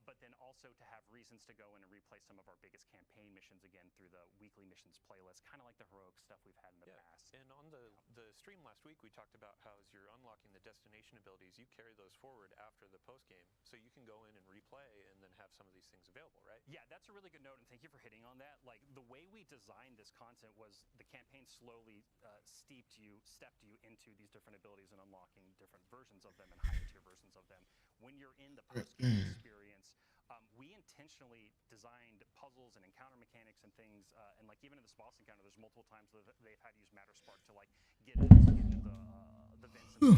Speaker 3: But but then also to have reasons to go in and replay some of our biggest campaign missions again through the weekly missions playlist, kind of like the heroic stuff we've had in the past.
Speaker 2: And on the stream last week, we talked about how as you're unlocking the destination abilities, you carry those forward after the post game, so you can go in and replay and then have some of these things available, right?
Speaker 3: Yeah, that's a really good note, and thank you for hitting on that. Like, the way we designed this content was the campaign slowly stepped you into these different abilities and unlocking different versions of them and higher tier versions of them. When you're in the post-game experience, we intentionally designed puzzles and encounter mechanics and things, and like even in this boss encounter, there's multiple times that they've had to use Matter Spark to like get into the vents and through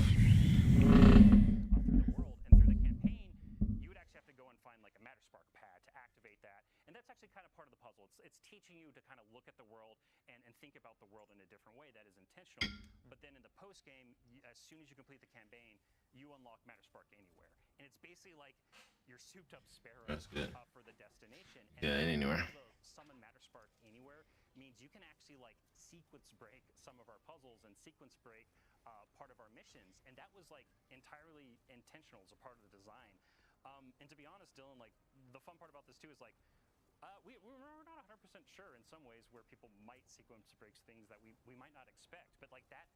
Speaker 3: the world. And through the campaign, you would actually have to go and find like a Matter Spark pad to activate that, and that's actually kind of part of the puzzle. It's teaching you to kind of look at the world and think about the world in a different way that is intentional. But then in the post game, as soon as you complete the campaign, you unlock Matter Spark Anywhere, and it's basically like your souped up Sparrow for the destination. And
Speaker 1: Yeah, anywhere.
Speaker 3: Summon Matter Spark Anywhere means you can actually like sequence break some of our puzzles and sequence break part of our missions, and that was like entirely intentional as a part of the design. And to be honest, Dylan, like the fun part about this too is like we're not 100% sure in some ways where people might sequence breaks things that we might not expect, but like that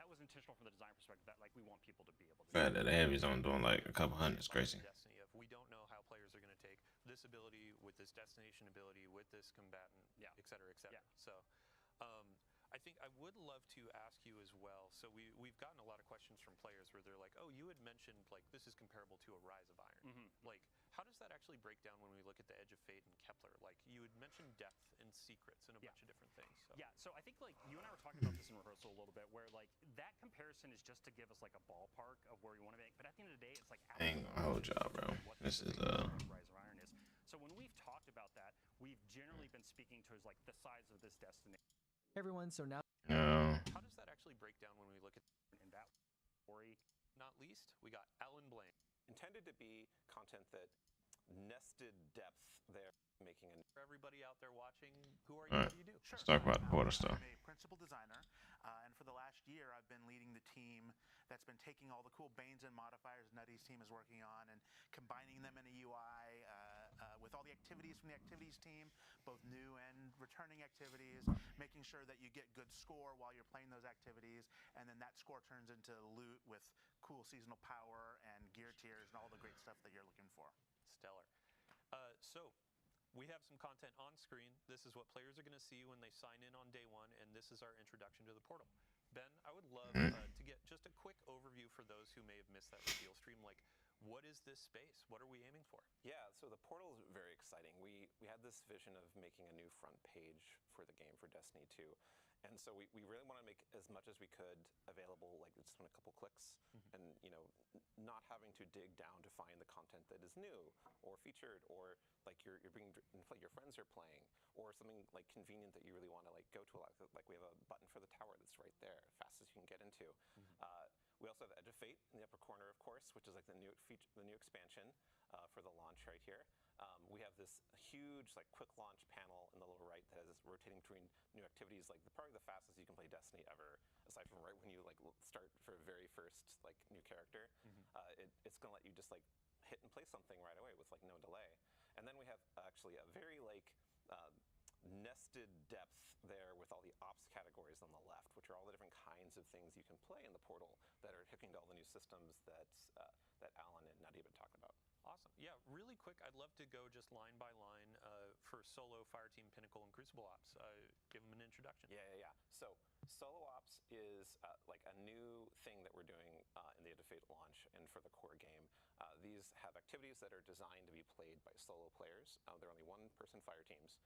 Speaker 3: was intentional from the design perspective, that like we want people to be able to.
Speaker 1: Fact that the heavy's on doing like a couple hundred is crazy.
Speaker 2: Destiny of we don't know how players are going to take this ability with this destination ability with this combatant, et cetera, et cetera.
Speaker 3: Yeah.
Speaker 2: So I think I would love to ask you as well. So we've gotten a lot of questions from players where they're like, oh, you had mentioned like this is comparable to a Rise of Iron. Like, how does that actually break down when we look at the Edge of Fate and Kepler? Like, you had mentioned depth and secrets and a bunch of different things. So.
Speaker 3: Yeah, so I think like you and I were talking about this in rehearsal a little bit, where like that comparison is just to give us like a ballpark of where we want to make. But at the end of the day, it's like
Speaker 1: Dang, my whole job, bro. This is
Speaker 3: Rise of Iron is. So when we've talked about that, we've generally been speaking towards like the size of this destination.
Speaker 4: Hey everyone, so now
Speaker 2: how does that actually break down when we look at
Speaker 3: in that story?
Speaker 2: Not least, we got Alan Blaine.
Speaker 5: Intended to be content that nested depth there, making a.
Speaker 2: For everybody out there watching, who are you?
Speaker 1: All right.
Speaker 2: What do you do?
Speaker 1: Let's talk about the Portal stuff.
Speaker 6: I'm a principal designer, and for the last year, I've been leading the team that's been taking all the cool Banes and modifiers Nutty's team is working on and combining them in a UI with all the activities from the activities team, both new and returning activities, making sure that you get good score while you're playing those activities, and then that score turns into loot with cool seasonal power and gear tiers and all the great stuff that you're looking for.
Speaker 2: Stellar. So we have some content on screen. This is what players are going to see when they sign in on day one, and this is our introduction to the portal. Ben, I would love to get just a quick overview for those who may have missed that reveal stream. Like, what is this space? What are we aiming for?
Speaker 5: Yeah, so the portal is very exciting. We had this vision of making a new front page for the game for Destiny 2. And so we really want to make as much as we could available, like just in a couple clicks, and not having to dig down to find the content that is new or featured, or like you're being like your friends are playing, or something like convenient that you really want to like go to a lot. Like we have a button for the tower that's right there, fastest you can get into. We also have Edge of Fate in the upper corner, of course, which is like the new expansion for the launch right here. We have this huge like quick launch panel in the lower right that is rotating between new activities, like probably the fastest you can play Destiny ever, aside from right when you like start for a very first like new character. It's gonna let you just like hit and play something right away with like no delay. And then we have actually a very like nested depth there with all the ops categories on the left, which are all the different kinds of things you can play in the portal that are hooking to all the new systems that Alan and Nutty have been talking about.
Speaker 2: Awesome. Yeah, really quick, I'd love to go just line by line for Solo, Fireteam, Pinnacle, and Crucible Ops. Give them an introduction.
Speaker 5: Yeah. So Solo Ops is like a new thing that we're doing in the Edge of Fate launch and for the core game. These have activities that are designed to be played by solo players. They're only one-person fire teams,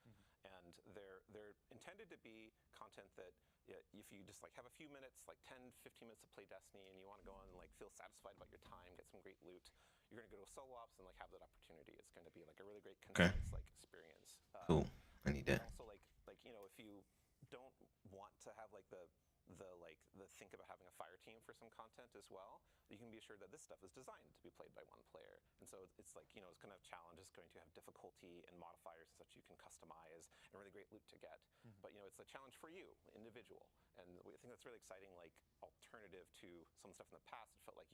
Speaker 5: and they're intended to be content that if you just like have a few minutes, like 10, 15 minutes to play Destiny, and you want to go on and like feel satisfied about your time, get some great loot, you're gonna go to Solo Ops and like have that opportunity. It's going to be like a really great condensed like experience.
Speaker 1: Cool. I need that.
Speaker 5: Also, like if you don't want to have like the think about having a fire team for some content as well, you can be assured that this stuff is designed to be played by one player. And so it's like, it's going to have challenges, going to have difficulty and modifiers and such you can customize, and really great loot to get. But it's a challenge for you, individual. And I think that's really exciting, like alternative to some stuff in the past. It felt like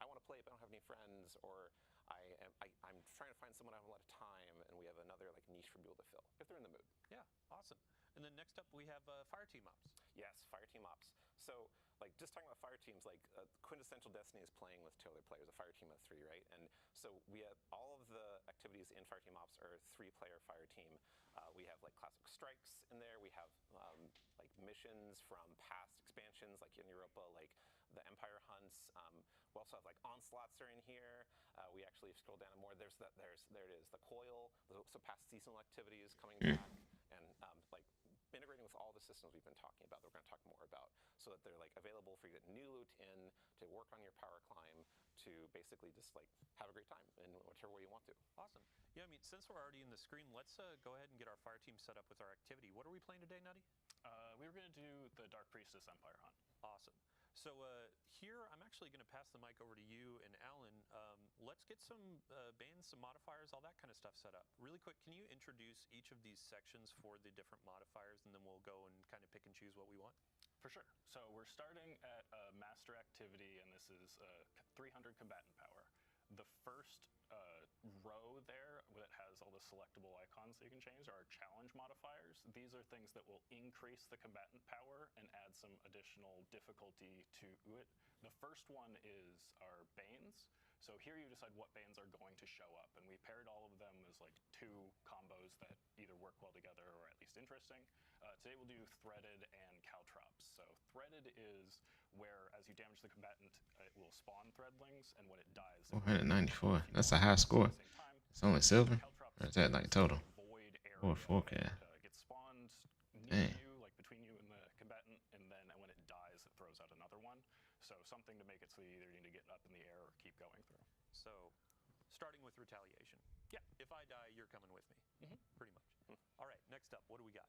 Speaker 5: I want to play but I don't have any friends, or I'm trying to find someone I have a lot of time, and we have another like niche for people to fill if they're in the mood.
Speaker 2: Yeah, awesome. And then next up we have Fire Team Ops.
Speaker 5: Yes, Fire Team Ops. So, like, just talking about fire teams, like, quintessential Destiny is playing with 2 other players, a fire team of 3, right? And so we have all of the activities in Fire Team Ops are a 3-player fire team. We have, like, classic strikes in there. We have, like, missions from past expansions, like in Europa, like the Empire hunts. We also have, like, onslaughts are in here. We actually scroll down more. There it is, the coil. So past seasonal activities coming back, and like integrating with all the systems we've been talking about that we're going to talk more about, so that they're like available for you to get new loot in, to work on your power climb, to basically just like have a great time in whichever way you want to.
Speaker 2: Awesome. Yeah, I mean, since we're already in the screen, let's go ahead and get our fire team set up with our activity. What are we playing today, Nutty?
Speaker 3: We were going to do the Dark Priestess Empire hunt.
Speaker 2: Awesome. So here, I'm actually going to pass the mic over to you and Alan. Let's get some bans, some modifiers, all that kind of stuff set up. Really quick, can you introduce each of these sections for the different modifiers, and then we'll go and kind of pick and choose what we want?
Speaker 3: For sure. So we're starting at Master Activity, and this is 300 combatant power. The first row there that has all the selectable icons that you can change are challenge modifiers. These are things that will increase the combatant power and add some additional difficulty to it. The first one is our Banes. So here you decide what Banes are going to show up, and we paired all of them as like 2 combos that either work well together or at least interesting. Today we'll do Threaded and Caltrops. So Threaded is where, as you damage the combatant, it will spawn threadlings, and when it dies,
Speaker 1: 494. That's a high score. It's only silver? Or is that like total?
Speaker 3: Void area
Speaker 1: Or 4K?
Speaker 3: gets spawned near
Speaker 1: Dang.
Speaker 3: you, like between you and the combatant, and then when it dies, it throws out another one. So something to make it so you either need to get up in the air or keep going through.
Speaker 2: So, starting with retaliation. Yeah, if I die, you're coming with me. Pretty much. All right, next up, what do we got?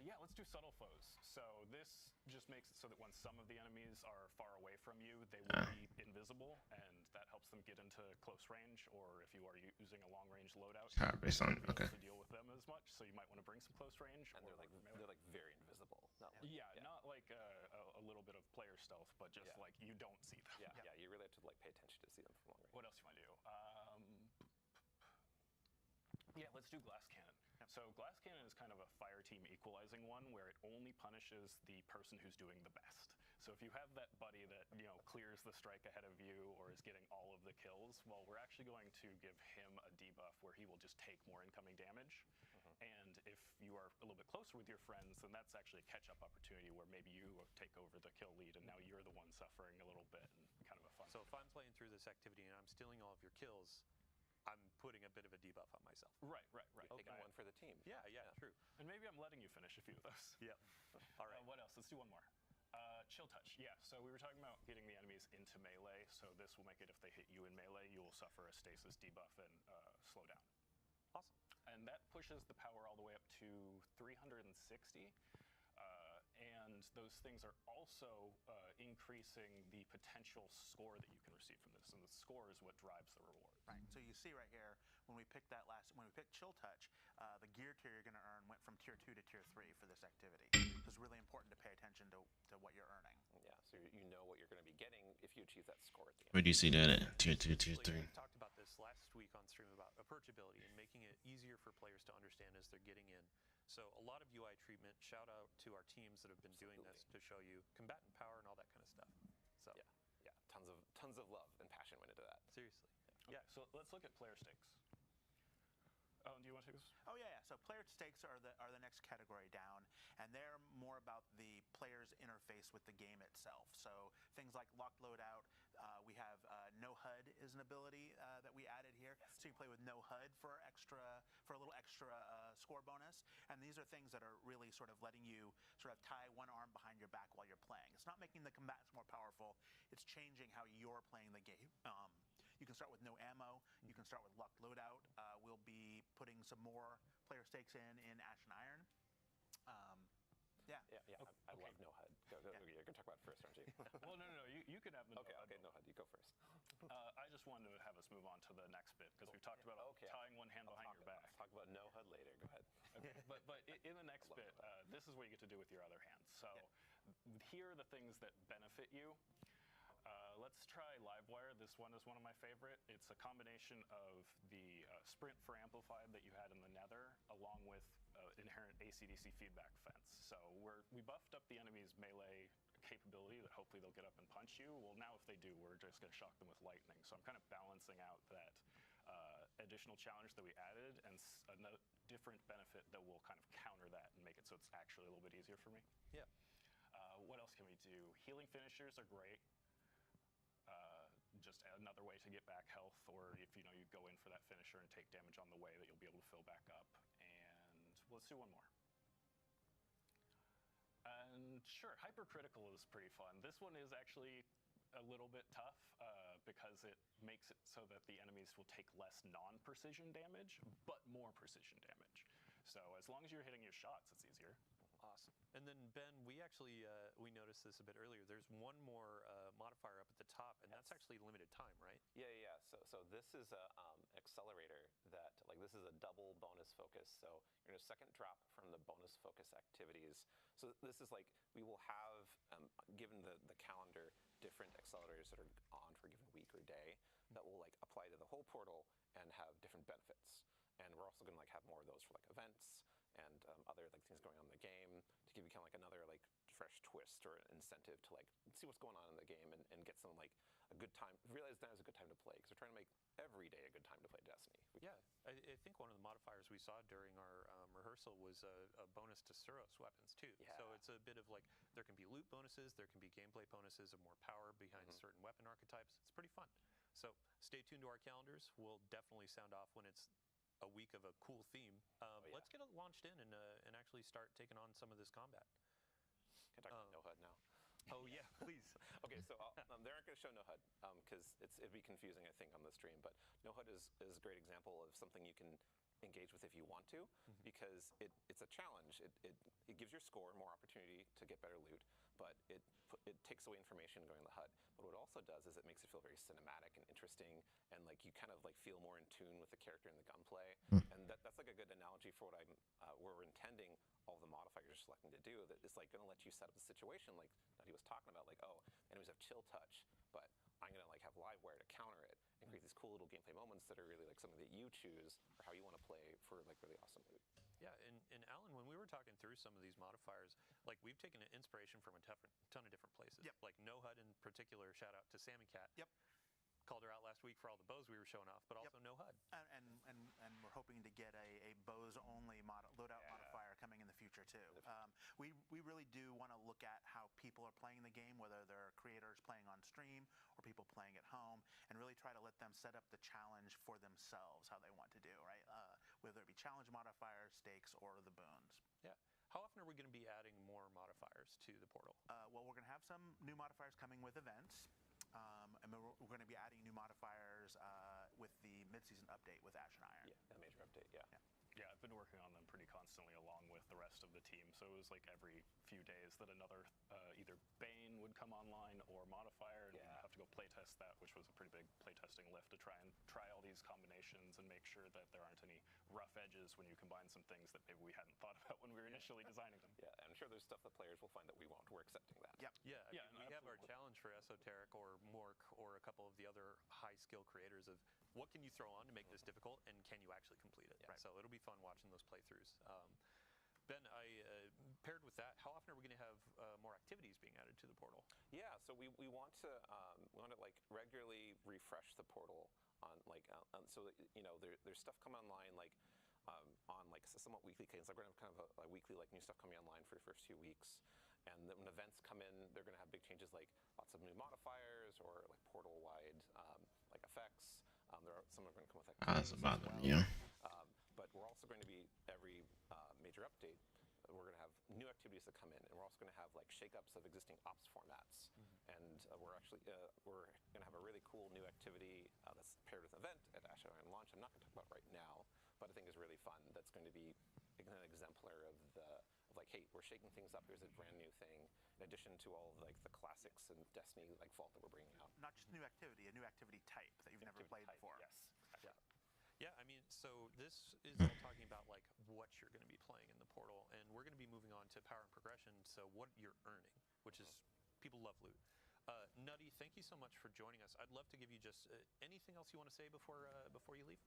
Speaker 3: Yeah, let's do subtle foes. So this just makes it so that when some of the enemies are far away from you, they will be invisible, and that helps them get into close range. Or if you are using a long-range loadout,
Speaker 1: Power based on,
Speaker 3: you won't be
Speaker 1: okay.
Speaker 3: able to deal with them as much. So you might want to bring some close range.
Speaker 5: And
Speaker 3: or
Speaker 5: they're like very invisible. Not like,
Speaker 3: yeah, not like a little bit of player stealth, but just
Speaker 5: Yeah.
Speaker 3: like you don't see them.
Speaker 5: yeah, you really have to like pay attention to see them from long range.
Speaker 3: What else you want to do? Yeah, let's do Glass Cannon. So Glass Cannon is kind of a fire team equalizing one where it only punishes the person who's doing the best. So if you have that buddy that, you know, clears the strike ahead of you or is getting all of the kills, well, we're actually going to give him a debuff where he will just take more incoming damage. And if you are a little bit closer with your friends, then that's actually a catch-up opportunity where maybe you take over the kill lead and now you're the one suffering a little bit, and kind of a fun.
Speaker 2: So if I'm playing through this activity and I'm stealing all of your kills, I'm putting a bit of a debuff on myself.
Speaker 3: Right.
Speaker 5: Taking one for the team.
Speaker 2: Yeah, true.
Speaker 3: And maybe I'm letting you finish a few of those.
Speaker 2: Yeah. All right.
Speaker 3: What else? Let's do one more. Chill Touch. Yeah, so we were talking about getting the enemies into melee. So this will make it if they hit you in melee, you will suffer a stasis debuff and slow down.
Speaker 2: Awesome.
Speaker 3: And that pushes the power all the way up to 360. And those things are also increasing the potential score that you can receive from this. And the score is what drives the reward.
Speaker 6: Right. So you see right here, when we picked Chill Touch, the gear tier you're going to earn went from tier 2 to tier 3 for this activity. So it's really important to pay attention to what you're earning.
Speaker 5: Yeah, so you know what you're going to be getting if you achieve that score at the end.
Speaker 1: Where do you see that at? Tier 2, tier 3?
Speaker 2: We talked about this last week on stream about approachability and making it easier for players to understand as they're getting in. So a lot of UI treatment. Shout out to our teams that have been doing this to show you combatant power and all that kind of stuff. So
Speaker 5: Yeah, tons of love and passion went into that.
Speaker 2: seriously.
Speaker 3: Okay, so let's look at player stakes. Oh, do you want to take this?
Speaker 6: Oh yeah. So player stakes are the next category down, and they're more about the player's interface with the game itself. So things like locked loadout. We have no HUD is an ability that we added here, so you can play with no HUD for a little extra score bonus. And these are things that are really sort of letting you sort of tie one arm behind your back while you're playing. It's not making the combatants more powerful. It's changing how you're playing the game. You can start with no ammo. You can start with locked loadout. We'll be putting some more player stakes in Ash and Iron. Yeah.
Speaker 5: I love No HUD. Go, you're going to talk about it first, aren't you?
Speaker 3: Well, no. You can have the
Speaker 5: Okay, No HUD. You go first.
Speaker 3: I just wanted to have us move on to the next bit because we've talked about tying one hand behind your back.
Speaker 5: Let's talk about No HUD later. Go ahead.
Speaker 3: Okay, but in the next bit, this is what you get to do with your other hand. So here are the things that benefit you. Let's try Livewire. This one is one of my favorite. It's a combination combination of the sprint for Amplified that you had in the Nether, along with inherent AC/DC feedback fence. So we buffed up the enemy's melee capability that hopefully they'll get up and punch you. Well, now if they do, we're just going to shock them with lightning. So I'm kind of balancing out that additional challenge that we added and a different benefit that will kind of counter that and make it so it's actually a little bit easier for me.
Speaker 2: Yeah.
Speaker 3: What else can we do? Healing finishers are great. Just another way to get back health, or if you go in for that finisher and take damage on the way, that you'll be able to fill back up. And let's do one more. And sure, hypercritical is pretty fun. This one is actually a little bit tough because it makes it so that the enemies will take less non-precision damage, but more precision damage. So as long as you're hitting your shots, it's easier.
Speaker 2: Awesome. And then Ben, we actually we noticed this a bit earlier. There's one more modifier up at the top, and that's actually limited time, right?
Speaker 5: Yeah. So this is a accelerator that this is a double bonus focus. So you're gonna second drop from the bonus focus activities. So this is we will have given the calendar different accelerators that are on for a given week or day that will apply to the whole portal and have different benefits. And we're also gonna have more of those for events and other things going on in the game to give you kind of another fresh twist or incentive to see what's going on in the game and get some a good time. Realize now is a good time to play because we're trying to make every day a good time to play Destiny.
Speaker 2: Yeah, I think one of the modifiers we saw during our rehearsal was a bonus to Suros weapons too.
Speaker 5: Yeah.
Speaker 2: So it's a bit of there can be loot bonuses, there can be gameplay bonuses of more power behind certain weapon archetypes. It's pretty fun. So stay tuned to our calendars. We'll definitely sound off when it's a week of a cool theme. Let's get it launched in and actually start taking on some of this combat.
Speaker 5: Can I talk about No HUD now?
Speaker 2: Oh yeah, please.
Speaker 5: Okay, so they aren't going to show No HUD because it'd be confusing, I think, on the stream. But No HUD is a great example of something you can engage with if you want to, because it's a challenge. It gives your score more opportunity to get better loot, but it takes away information going on the HUD. But what it also does is it makes it feel very cinematic and interesting, and you kind of feel more in tune with the character and the gunplay. And that's a good analogy for what we're intending all the modifiers you're selecting to do. That it's going to let you set up the situation like that he was talking about, oh, enemies have chill touch, but I'm going to have Livewire to counter it and create these cool little gameplay moments that are really something that you choose or how you want to play for really awesome loot.
Speaker 2: Yeah, and Alan, when we were talking through some of these modifiers, we've taken an inspiration from a ton of different places.
Speaker 6: Yep.
Speaker 2: No HUD in particular, shout out to Sammy Cat.
Speaker 6: Yep.
Speaker 2: Called her out last week for all the bows we were showing off, but also No HUD.
Speaker 6: And we're hoping to get a bows only loadout modifier coming in the future too. We really do want to look at how people are playing the game, whether they're creators playing on stream or people playing at home, and really try to let them set up the challenge for themselves, how they want to do, right? Whether it be challenge modifiers, stakes, or the boons.
Speaker 2: Yeah. How often are we going to be adding more modifiers to the portal?
Speaker 6: Well, we're going to have some new modifiers coming with events. And we're going to be adding new modifiers with the mid-season update with Ash and Iron.
Speaker 5: Yeah, a major update, yeah.
Speaker 3: Yeah, I've been working on them pretty constantly along with the rest of the team. So it was every few days that another either Bane would come online or modifier, and we'd have to go playtest that, which was a pretty big playtesting lift to try all these combinations and make sure that there aren't any rough edges when you combine some things that maybe we hadn't thought about when we were initially designing them.
Speaker 5: Yeah, I'm sure there's stuff that players will find that we won't. We're accepting that.
Speaker 6: Yep.
Speaker 2: Yeah,
Speaker 3: Yeah,
Speaker 2: we have our challenge for Esoteric or Mork or a couple of the other high-skill creators of what can you throw on to make this difficult, and can you actually complete it?
Speaker 5: Yeah.
Speaker 2: So it'll be fun watching those playthroughs. Ben, paired with that, how often are we going to have more activities being added to the portal?
Speaker 5: Yeah, so we want to regularly refresh the portal on so that, there's stuff coming online on somewhat weekly cadence. We're going to have kind of a weekly new stuff coming online for the first few weeks. And then when events come in, they're going to have big changes lots of new modifiers or portal-wide effects. Some are going to come with
Speaker 1: That's about them, yeah.
Speaker 5: But we're also going to be every major update. We're going to have new activities that come in, and we're also going to have shakeups of existing ops formats. And we're actually we're going to have a really cool new activity that's paired with an event at Ash and Iron launch. I'm not going to talk about right now, but I think is really fun. That's going to be an exemplar of hey, we're shaking things up. Here's a brand new thing, in addition to all of the classics and Destiny Vault that we're bringing out.
Speaker 6: Not just new activity, a new activity type that you've never played before.
Speaker 3: Yes.
Speaker 2: Yeah, I mean, so this is all talking about what you're going to be playing in the portal, and we're going to be moving on to power and progression. So what you're earning, which is people love loot. Nutty, thank you so much for joining us. I'd love to give you just anything else you want to say before you leave.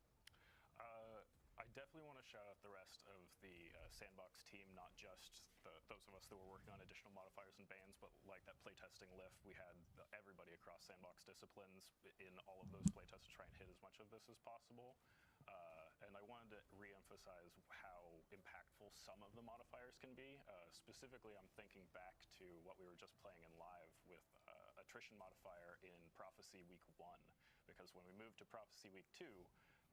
Speaker 3: I definitely want to shout out the rest of the Sandbox team, not just those of us that were working on additional modifiers and bans, but like that playtesting lift. We had everybody across Sandbox disciplines in all of those playtests to try and hit as much of this as possible. And I wanted to re-emphasize how impactful some of the modifiers can be. Specifically, I'm thinking back to what we were just playing in live with attrition modifier in Prophecy Week 1, because when we moved to Prophecy Week 2,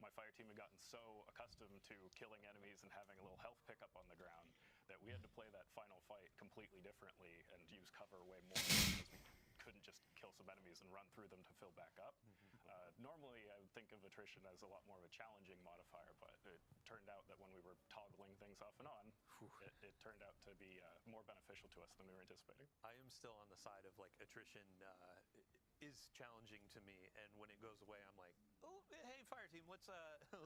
Speaker 3: my fire team had gotten so accustomed to killing enemies and having a little health pickup on the ground that we had to play that final fight completely differently and use cover way more because we couldn't just kill some enemies and run through them to fill back up. Normally, I would think of attrition as a lot more of a challenging modifier, but it turned out that when we were toggling things off and on, it turned out to be more beneficial to us than we were anticipating.
Speaker 2: I am still on the side of like attrition is challenging to me, and when it goes away, I'm like, oh, hey, fire team, let's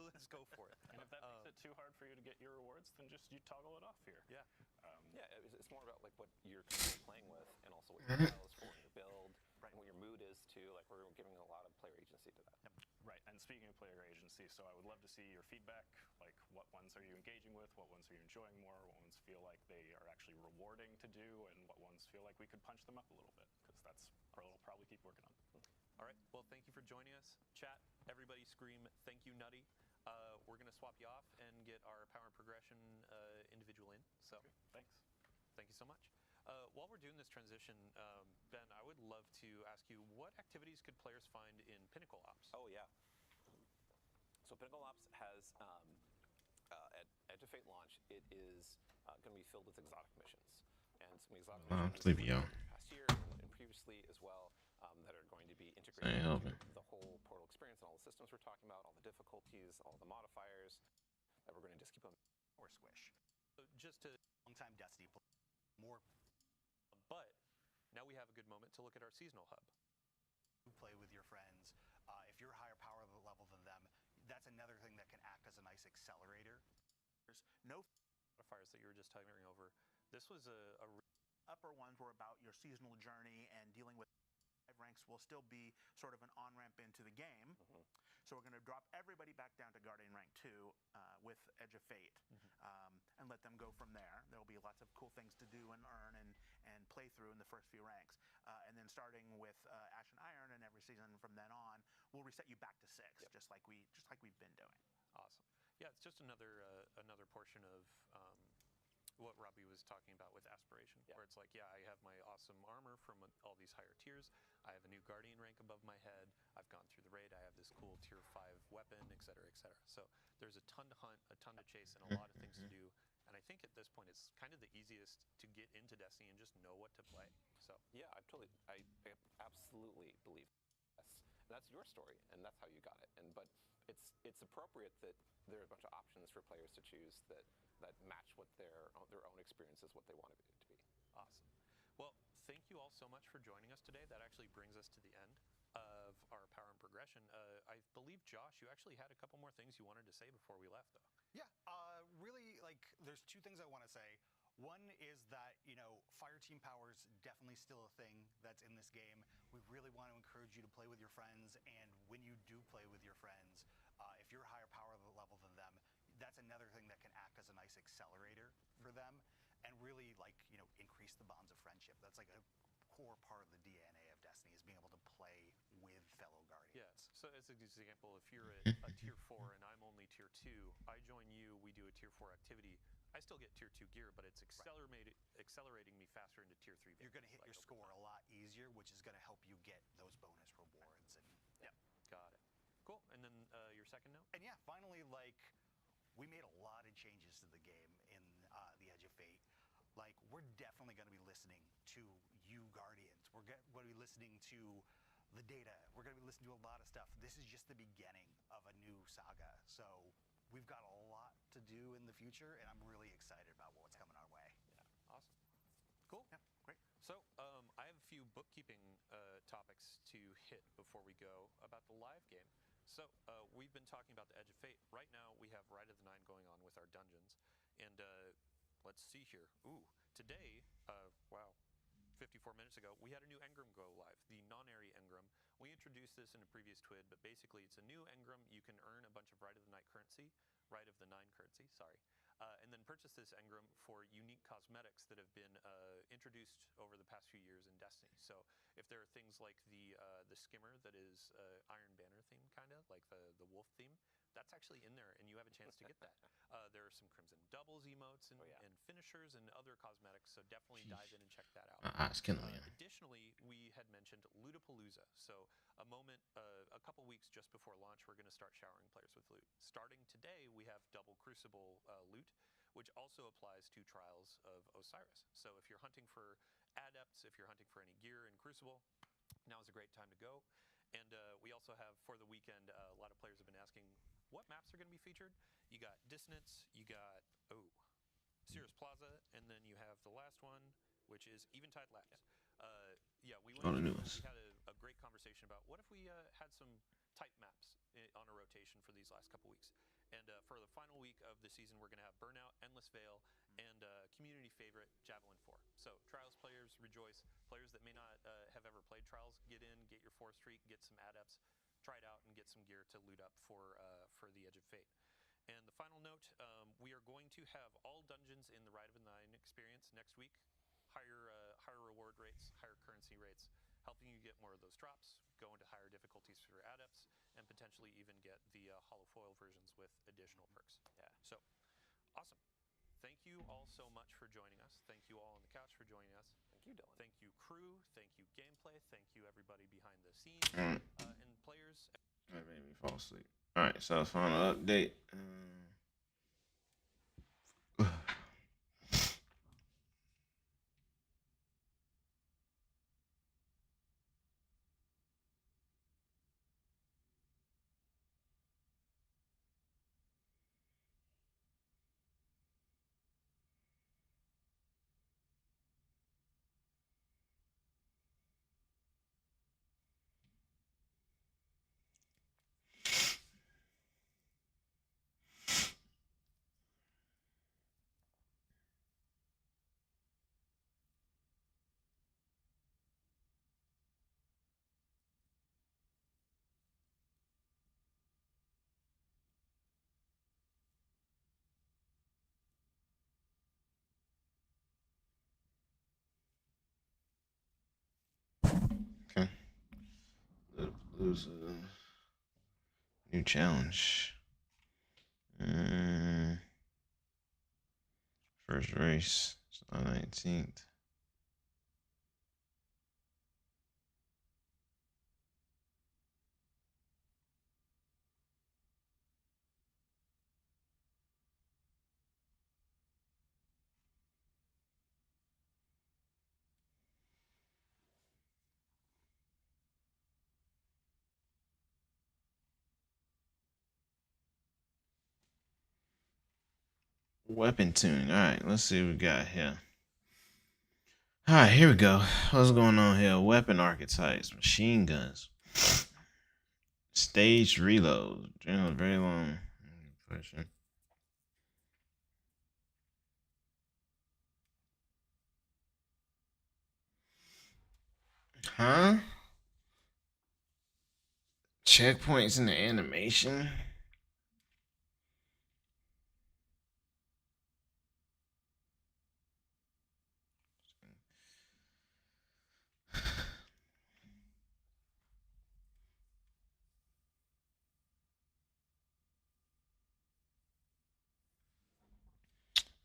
Speaker 2: let's go for it.
Speaker 3: And if that makes it too hard for you to get your rewards, then just you toggle it off here.
Speaker 2: Yeah.
Speaker 5: It's more about like what you're playing with, and also what your style is for in your build, and what your mood is too. Like we're giving a lot of player agency to that.
Speaker 3: Right, and speaking of player agency, so I would love to see your feedback, like what ones are you engaging with, what ones are you enjoying more, what ones feel like they are actually rewarding to do, and what ones feel like we could punch them up a little bit, because that's what we'll probably keep working on.
Speaker 2: All right, well, thank you for joining us. Chat, everybody scream, thank you, Nutty. We're going to swap you off and get our power and progression individual in, so
Speaker 3: Okay, thanks.
Speaker 2: thank you so much. While we're doing this transition, Ben, I would love to ask you, what activities could players find in Pinnacle Ops?
Speaker 5: Oh yeah. So Pinnacle Ops has at Edge of Fate launch, it is going to be filled with exotic missions, and some exotic missions
Speaker 1: leave you
Speaker 5: from past year and previously as well that are going to be integrated into the whole Portal experience and all the systems we're talking about, all the difficulties, all the modifiers that we're going to just keep on.
Speaker 4: Or Squish.
Speaker 2: So just to,
Speaker 4: Long-time Destiny player. More
Speaker 2: but now we have a good moment to look at our seasonal hub.
Speaker 4: play with your friends. If you're higher power level than them, that's another thing that can act as a nice accelerator.
Speaker 6: There's no
Speaker 2: Modifiers that you were just hovering over. This was a
Speaker 6: upper ones were about your seasonal journey and dealing with ranks will still be sort of an on-ramp into the game. So we're going to drop everybody back down to Guardian rank 2 with Edge of Fate and let them go from there. There will be lots of cool things to do and earn and play through in the first few ranks. And then starting with Ash and Iron and every season from then on, we'll reset you back to 6, just like we've been doing.
Speaker 2: Awesome. Yeah, it's just another portion of what Robbie was talking about with aspiration, where it's like, yeah, I have my awesome armor from all these higher tiers. I have a new Guardian rank above my head. I've gone through the raid. I have this cool tier 5 weapon, et cetera, et cetera. So there's a ton to hunt, a ton to chase, and a lot of things to do. And I think at this point, it's kind of the easiest to get into Destiny and just know what to play. So
Speaker 5: Yeah, I absolutely believe yes. And that's your story, and that's how you got it. But it's appropriate that there are a bunch of options for players to choose that match what their own experiences, what they want it to be.
Speaker 2: awesome. Well, thank you all so much for joining us today. That actually brings us to the end of our power and progression. I believe, Josh, you actually had a couple more things you wanted to say before we left, though.
Speaker 4: Yeah, really, like, there's two things I want to say. One is that, fire team power is definitely still a thing that's in this game. We really want to encourage you to play with your friends, and when you do play with your friends, if you're higher power level than them, that's another thing that can act as a nice accelerator for them, and really, increase the bonds of friendship. That's like a core part of the DNA of Destiny, is being able to play with fellow Guardians.
Speaker 2: Yes. So as an example, if you're at a tier 4 and I'm only tier 2, I join you, we do a tier 4 activity. I still get tier 2 gear, but it's accelerating me faster into tier 3.
Speaker 4: You're going to hit your score a lot easier, which is going to help you get those bonus rewards. And
Speaker 2: Got it. Cool. And then your second note?
Speaker 4: And yeah, finally, we made a lot of changes to the game in the Edge of Fate. We're definitely going to be listening to you Guardians. We're going to be listening to the data. We're going to be listening to a lot of stuff. This is just the beginning of a new saga. So we've got a lot to do in the future, and I'm really excited about what's coming our way.
Speaker 2: Yeah. Awesome. Cool.
Speaker 6: Yeah, great.
Speaker 2: So I have a few bookkeeping topics to hit before we go about the live game. So we've been talking about the Edge of Fate. Right now, we have Rite of the Nine going on with our dungeons. And let's see here. Ooh, today, wow. 54 minutes ago, we had a new engram go live, the non-airy engram. We introduced this in a previous TWID, but basically it's a new engram. You can earn a bunch of Rite of the Night currency, Rite of the Nine currency, sorry, and then purchase this engram for unique cosmetics that have been introduced over the past few years in Destiny. So if there are things like the skimmer that is Iron Banner theme, kind of like the wolf theme, that's actually in there, and you have a chance to get that. There are some Crimson Doubles emotes and, and finishers and other cosmetics, so definitely dive in and check that out.
Speaker 1: It's killing me.
Speaker 2: Additionally, we had mentioned Lootapalooza. So a couple weeks just before launch, we're going to start showering players with loot. Starting today, we have double Crucible loot, which also applies to Trials of Osiris. So if you're hunting for adepts, if you're hunting for any gear in Crucible, now is a great time to go. And we also have, for the weekend, a lot of players have been asking what maps are going to be featured. You got Dissonance, you got, Cirrus Plaza, and then you have the last one, which is Eventide Labs. We had a great conversation about what if we had some type maps on a rotation for these last couple weeks. And for the final week of the season, we're going to have Burnout, Endless Veil, and community favorite Javelin 4. So Trials players rejoice. Players that may not have ever played Trials, get in, get your 4th streak, get some adepts, try it out, and get some gear to loot up for the Edge of Fate. And the final note, we are going to have all dungeons in the Rite of the Nine experience next week. Higher reward rates, higher currency rates, helping you get more of those drops, go into higher difficulties for adepts, and potentially even get the hollow foil versions with additional perks.
Speaker 5: Yeah.
Speaker 2: So, awesome. Thank you all so much for joining us. Thank you all on the couch for joining us.
Speaker 5: Thank you, Dylan.
Speaker 2: Thank you, crew. Thank you, gameplay. Thank you, everybody behind the scenes and players.
Speaker 1: That made me fall asleep. All right, so final update. Okay. Lose a new challenge. First race, July 19th. Weapon tuning. All right, let's see what we got here. All right, here we go. What's going on here? Weapon archetypes, machine guns, staged reload, very long. Huh? Checkpoints in the animation.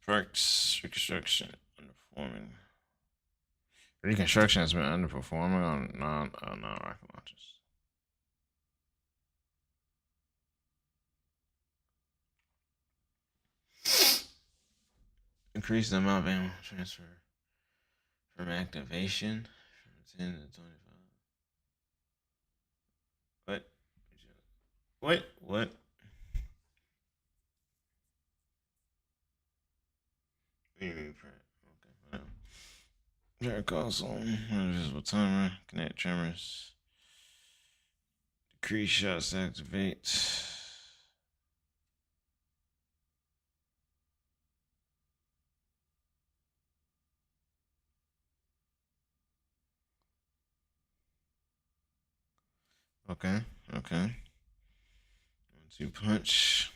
Speaker 1: Perks, reconstruction, underperforming. Reconstruction has been underperforming on non-rocket launches. Increase the amount of ammo transfer from activation from 10 to 25. What? What? What? Okay, whatever. Jared console, invisible timer, kinetic tremors, decrease shots activate. Okay. 1-2 punch.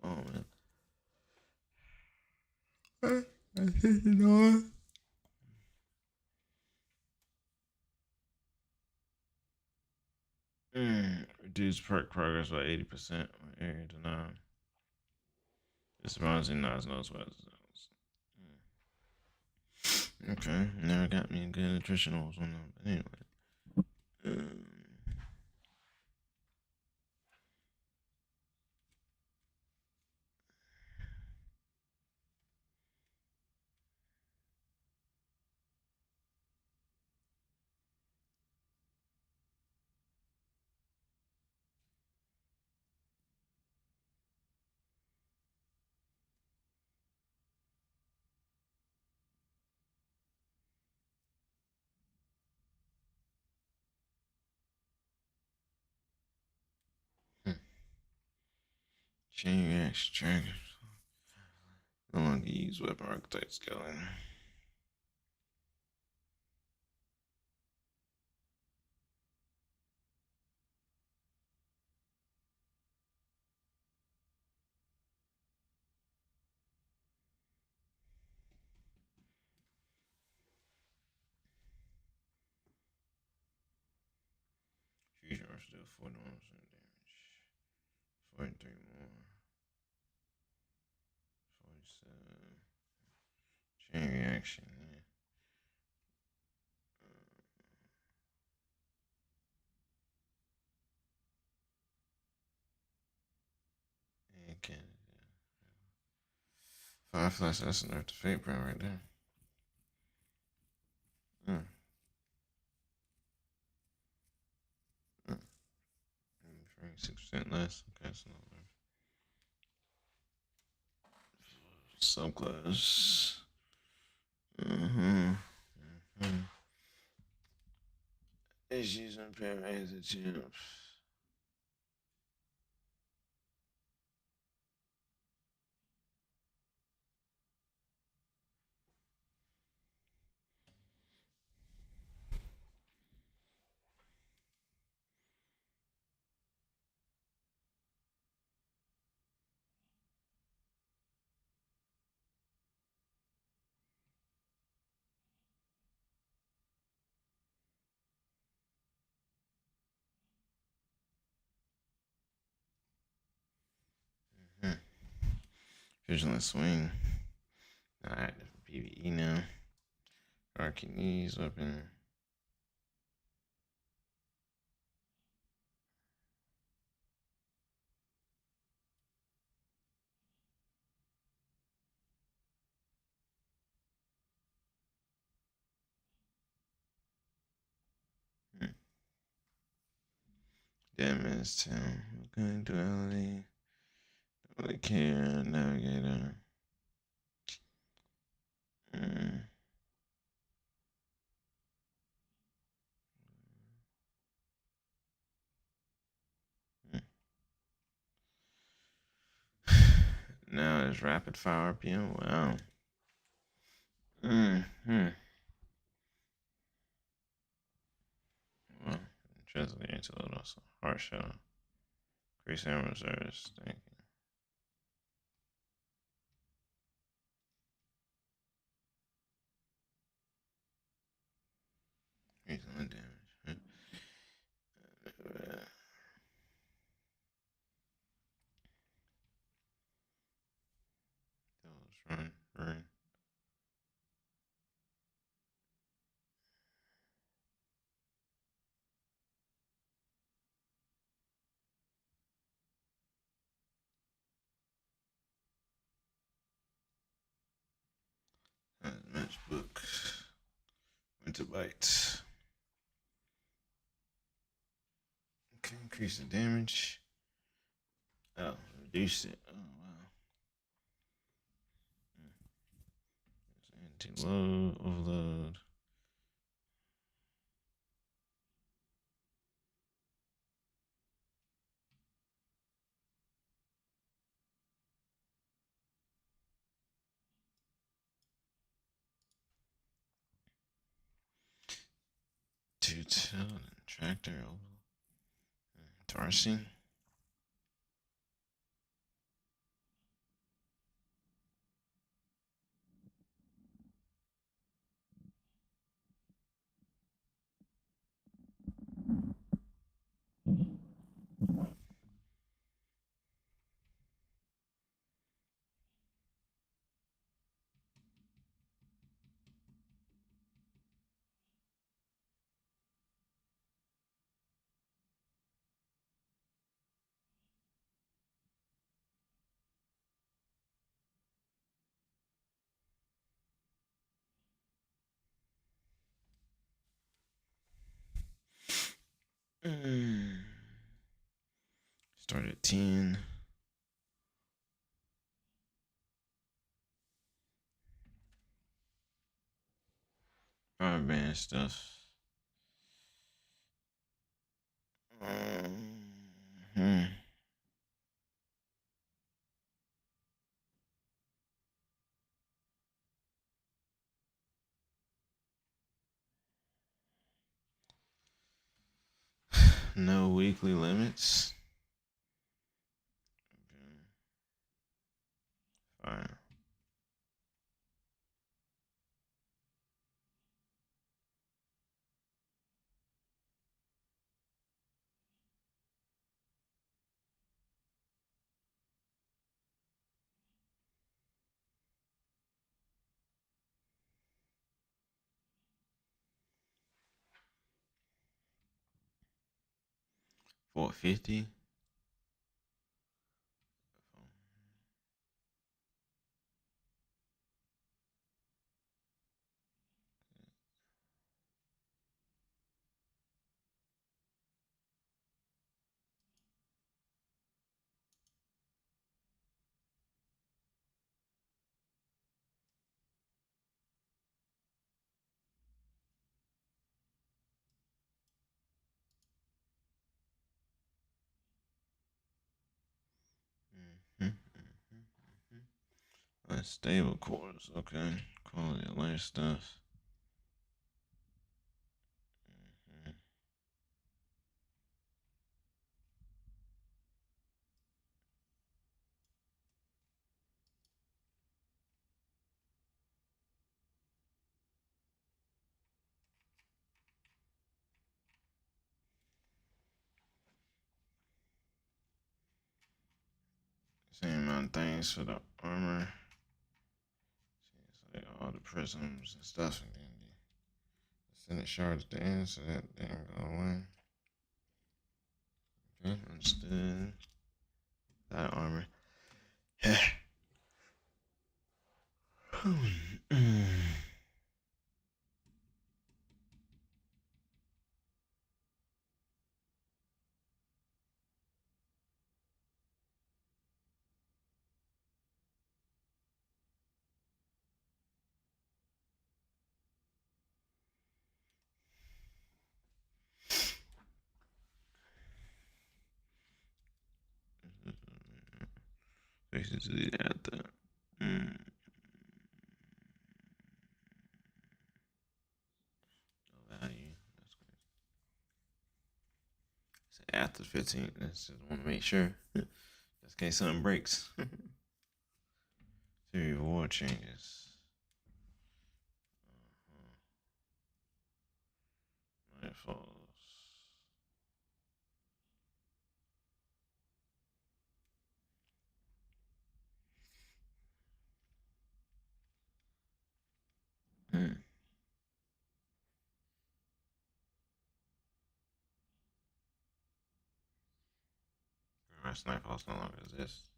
Speaker 1: Oh man. I think you know. Reduce perk progress by 80% on area denied. This runs in Nas knows what. Okay, never got me a good nutritionals on them. But anyway. Um, Chain reaction tracker. No longer use weapon archetype scaling. Fusion Rush deal 41% damage. 43 more. 47. Chain reaction. Yeah. Okay. 5 flash, that's enough to fate brown right there. 6% less. Okay, so subclass. Issues and parameters of champs. Vigilant swing. Not active for PvE now. Arcanese weapon. Damage 10. Okay, duality. Really care. Navigator. Now it's rapid fire RPM. Wow. Well, translating into it also. Heart shell. Increase ammo reserves. Thank you. Increase on damage. Run. Matchbook. Winter bites. Okay, increase the damage. Oh, reduce it. Oh wow. Anti-load, overload. Detailed tractor oval. Darcy. Start at 10. Broadband stuff. No weekly limits. Okay. Fine. $450. Stable cores, okay. Quality of life stuff. Same amount of things for the armor. It's like all the prisms and stuff, and then the Senate shards at the end, so that didn't go away. Okay, understood. That armor. Basically, at the no value. That's great. So after 15, I just want to make sure, just in case something breaks. The reward changes. Nightfalls. Rest Nightfalls no longer exists.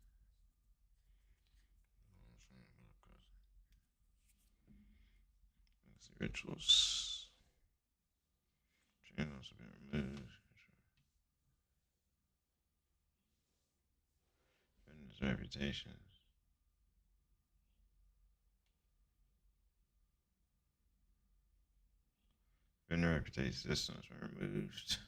Speaker 1: Rituals. Channels have been removed. Vendor's reputations. Vendor reputation system has been removed.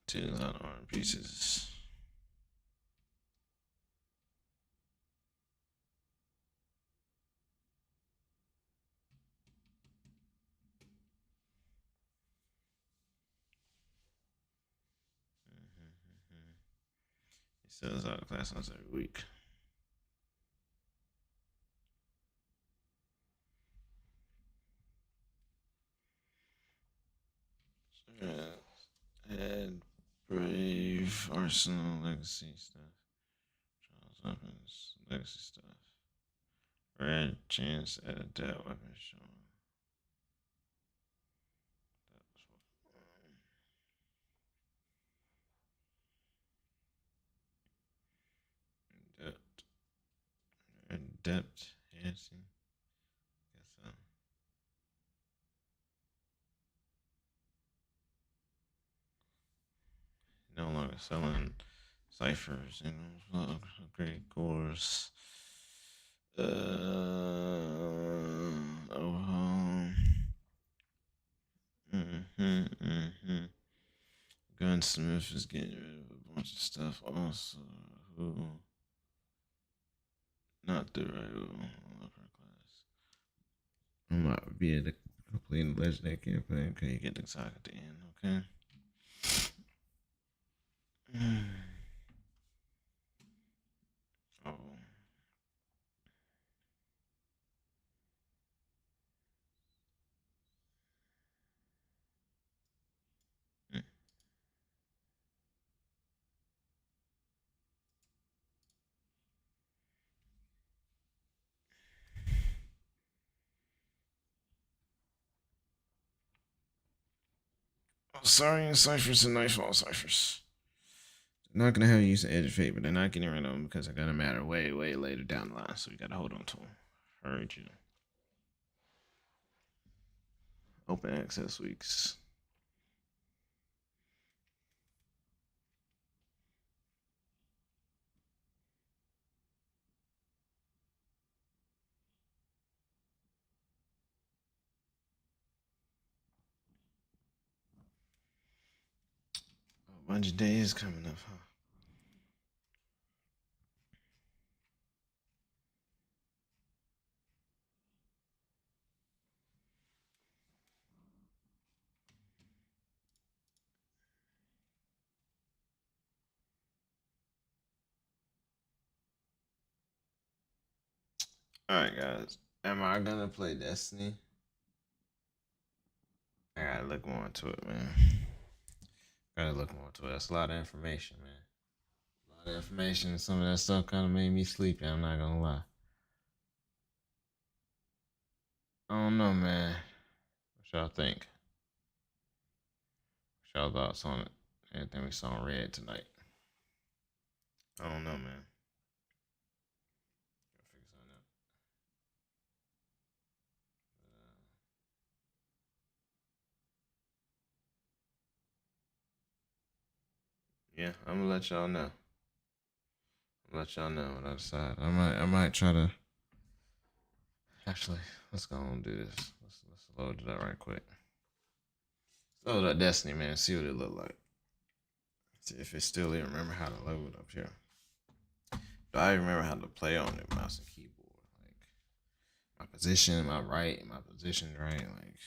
Speaker 1: 2,000 armor pieces. He sells out of class notes every week. And Brave, Arsenal, Legacy stuff. Charles Weapons, Legacy stuff. Red chance at a dead weapon shown. Depth. And depth, Hanson. Guess so. No longer selling ciphers and upgrade cores. Gunsmith is getting rid of a bunch of stuff. Also, who not the right upper class. I might be able to complete the legendary campaign. Okay, you get the exotic at the end. Okay. Oh. Sorry, ciphers and nightfall ciphers. Not gonna have you use the edge of fate, but they're not getting rid of them because they're gonna matter way, way later down the line. So we gotta hold on to them. Heard you. Open access weeks. A bunch of days coming up, huh? Alright, guys. Am I gonna play Destiny? I gotta look more into it, man. Gotta look more into it. That's a lot of information, man. A lot of information. Some of that stuff kind of made me sleepy. I'm not gonna lie. I don't know, man. What y'all think? What's y'all thoughts on it? Anything we saw in Red tonight? I don't know, man. Gotta figure something out. Yeah, I'm gonna let y'all know. I'll let y'all know what I decide. I might try to. Actually, let's go and do this. Let's load it up right quick. Let's load up Destiny, man. See what it look like. See if it still even remember how to load up here. Do I remember how to play on it, mouse and keyboard? Like my position, my right, my position right. Like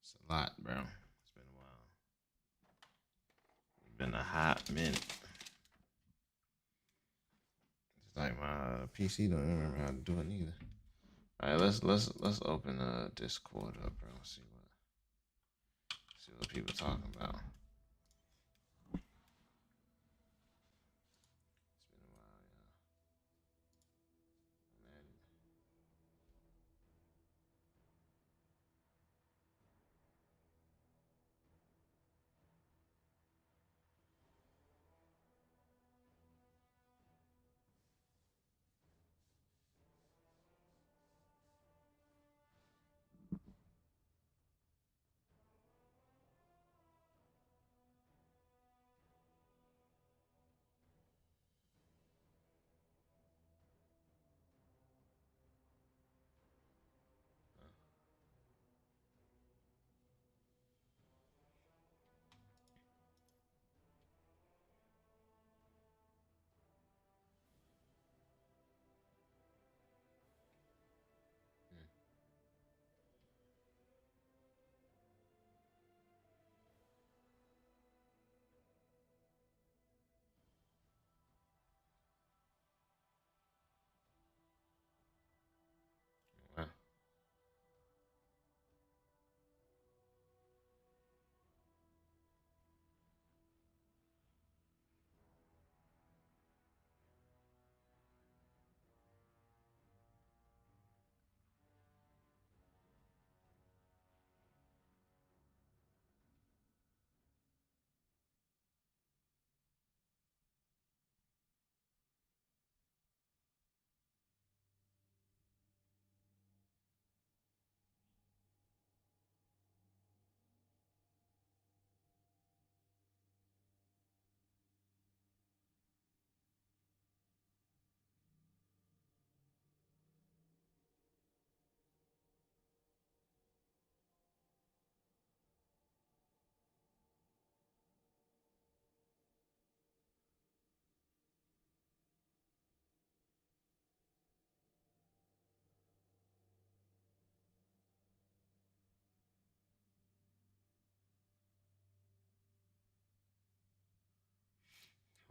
Speaker 1: it's a lot, bro. It's been a while. It's been a hot minute. It's like my PC don't even remember how to do it either. All right, let's open Discord up, bro. See what people talking about. It's been a while, yeah. I'm at it.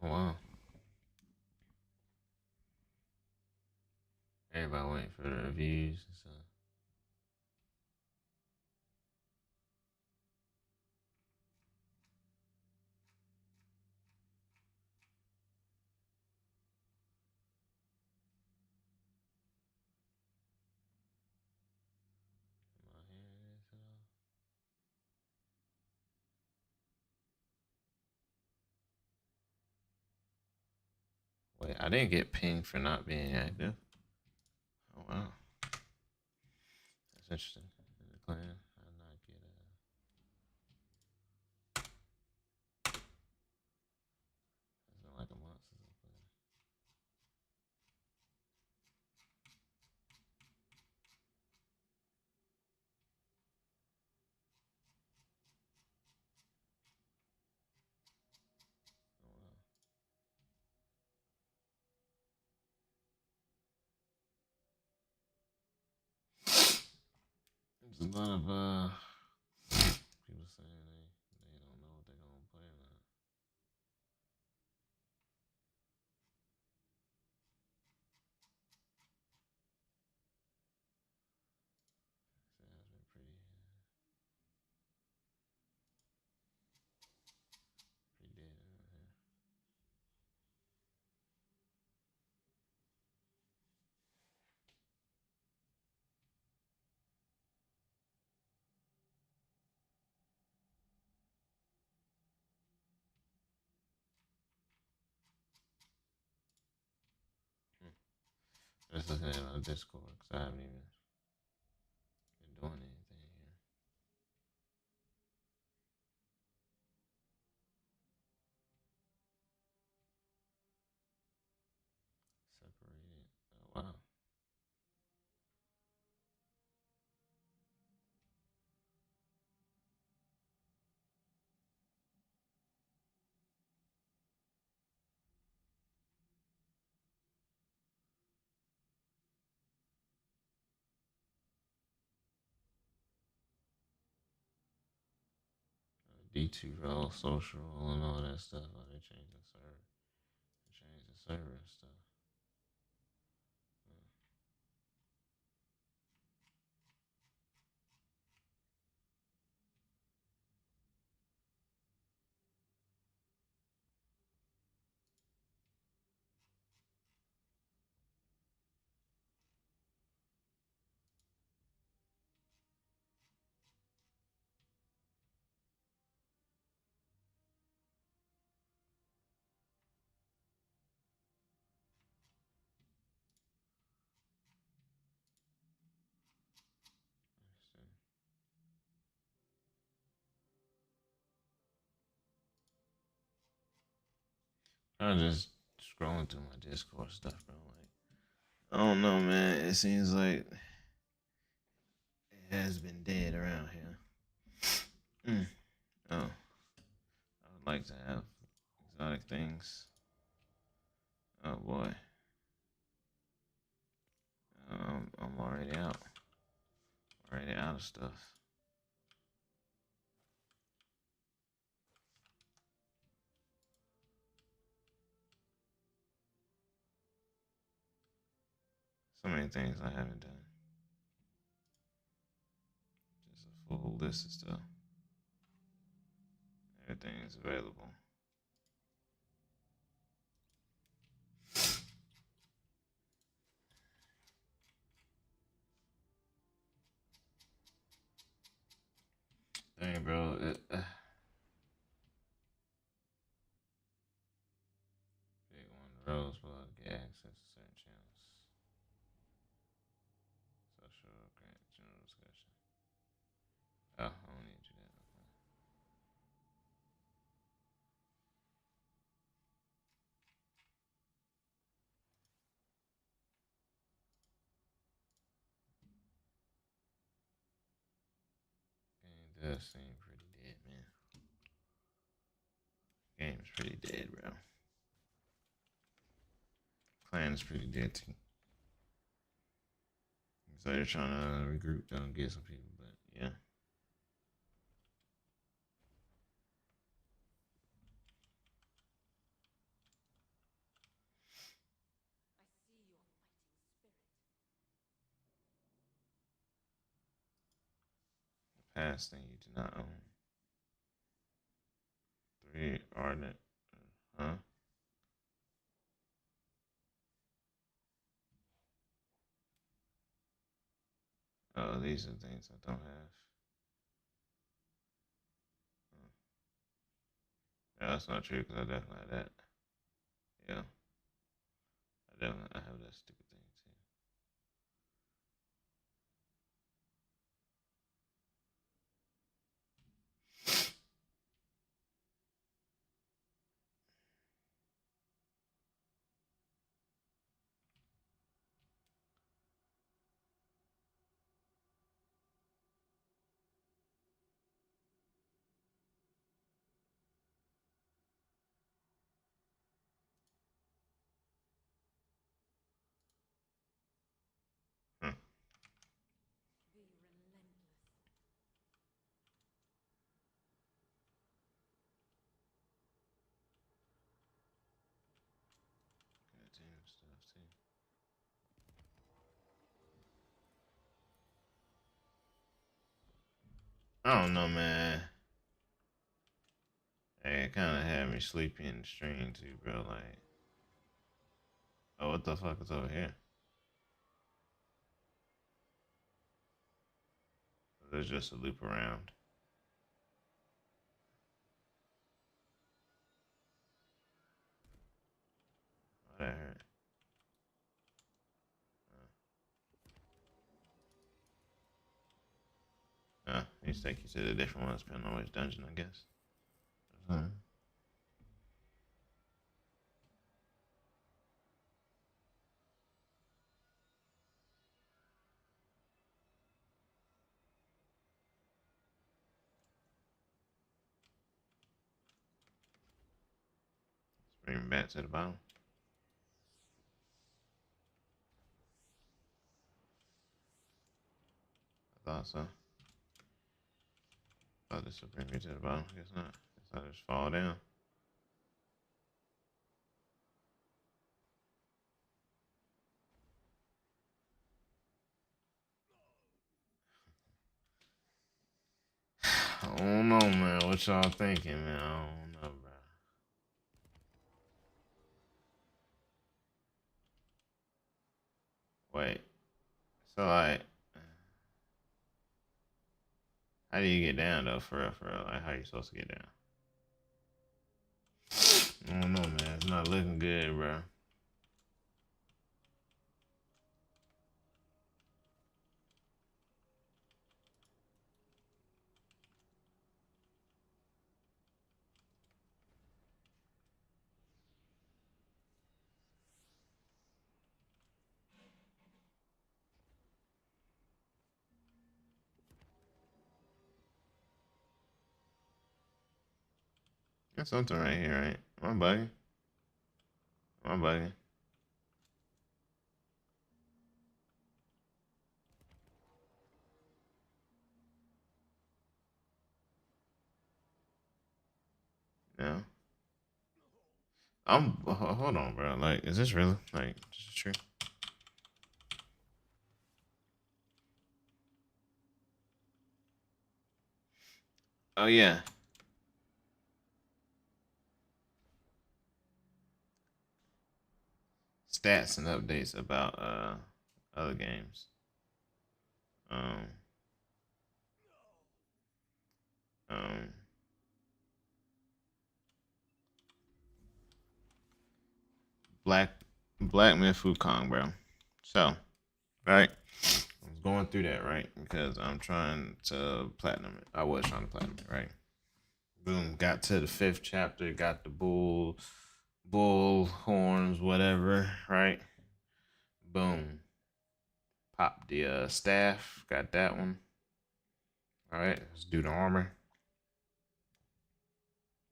Speaker 1: Oh wow. Everybody waiting for the reviews and stuff. Am I hearing this at all? Wait, I didn't get pinged for not being active. Oh wow. That's interesting. In the clan, I did not get it's been like a month since I played. Oh wow. There's a lot of people saying they don't know what they're gonna play or not. So it has been pretty dead around here. Just looking at my Discord because I haven't even been doing anything here. Separated. Oh wow. D2 role, social role, and all that stuff. Oh, they changed the server. They changed the server and stuff. I'm just scrolling through my Discord stuff, bro. Like, I don't know, man. It seems like it has been dead around here. Oh, I would like to have exotic things. Oh boy, I'm already out. Already out of stuff. So many things I haven't done. Just a full list of stuff. Everything is available. Dang, bro. Pick one of those, but get access to certain channels. Social, grant, general discussion. Oh, I don't need to do that. Game does seem pretty dead, man. Game's pretty dead, bro. Clan is pretty dead too. So they're trying to regroup though and get some people, but yeah. pass thing you do not own. 3 ardent. Huh? Oh, these are things I don't have. Yeah, that's not true because I definitely have that. Yeah. I have that stupid thing too. Huh. Got team stuff too. I don't know, man. Hey, it kind of had me sleepy in the stream too, bro. Like, oh, what the fuck is over here? There's just a loop around. Oh, that hurt. These take you to the different ones, depending on which dungeon, I guess. Bring him back to the bottom. I thought so. Thought this would bring me to the bottom. Guess not. Guess I just fall down. I don't know, man. What y'all thinking, man? I don't know, bro. Wait. So, like, how do you get down, though, for real, for real? Like, how you supposed to get down? I don't know, man. It's not looking good, bro. There's something right here, right? Am I bugging? Am I bugging? No. Hold on, bro. Like, is this really? Like, is this true? Oh, yeah. Stats and updates about other games. Um, um, Black Myth Wukong, bro. So, right, I was going through that, right, because I'm trying to platinum it. I was trying to platinum it, right. Boom, got to the 5th chapter, got the bull horns, whatever, right. Boom, popped the staff, got that one. All right, let's do the armor.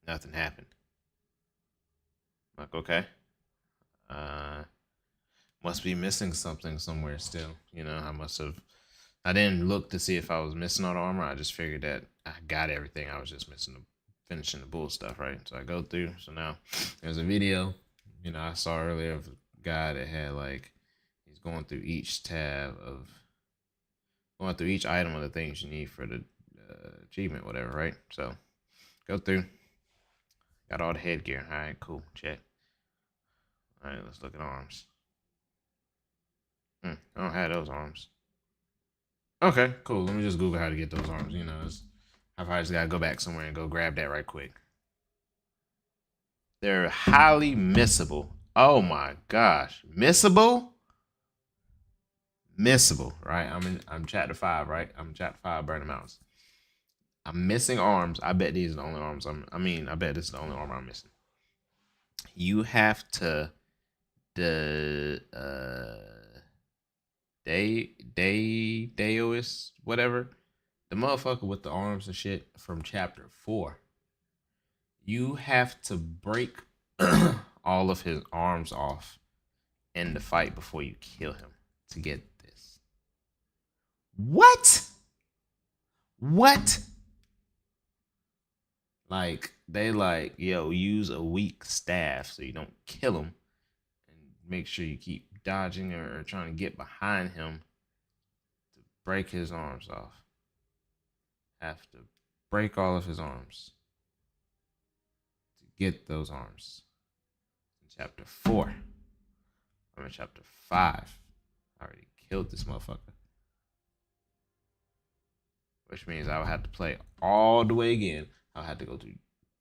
Speaker 1: Nothing happened. Like, okay. Must be missing something somewhere still. You know, I didn't look to see if I was missing all the armor. I just figured that I got everything. I was just missing finishing the bull stuff, right? So I go through. So now there's a video, you know, I saw earlier of a guy that had like, he's going through each tab of, going through each item of the things you need for the achievement, whatever, right? So go through. Got all the headgear. All right, cool. Check. All right, let's look at arms. I don't have those arms. Okay, cool. Let me just Google how to get those arms. You know, I probably just gotta go back somewhere and go grab that right quick. They're highly missable. Oh my gosh, missable? Missable, right? I'm chapter 5, right? I'm chapter 5, Burning Mountains. I'm missing arms. I bet these are the only arms I bet this is the only armor I'm missing. You have to Deus, whatever. The motherfucker with the arms and shit from chapter 4. You have to break all of his arms off in the fight before you kill him to get this. What? Like, they like, yo, use a weak staff so you don't kill him. And make sure you keep dodging or trying to get behind him to break his arms off. Have to break all of his arms to get those arms. In chapter 4. I'm in chapter 5. I already killed this motherfucker. Which means I would have to play all the way again. I'll have to go to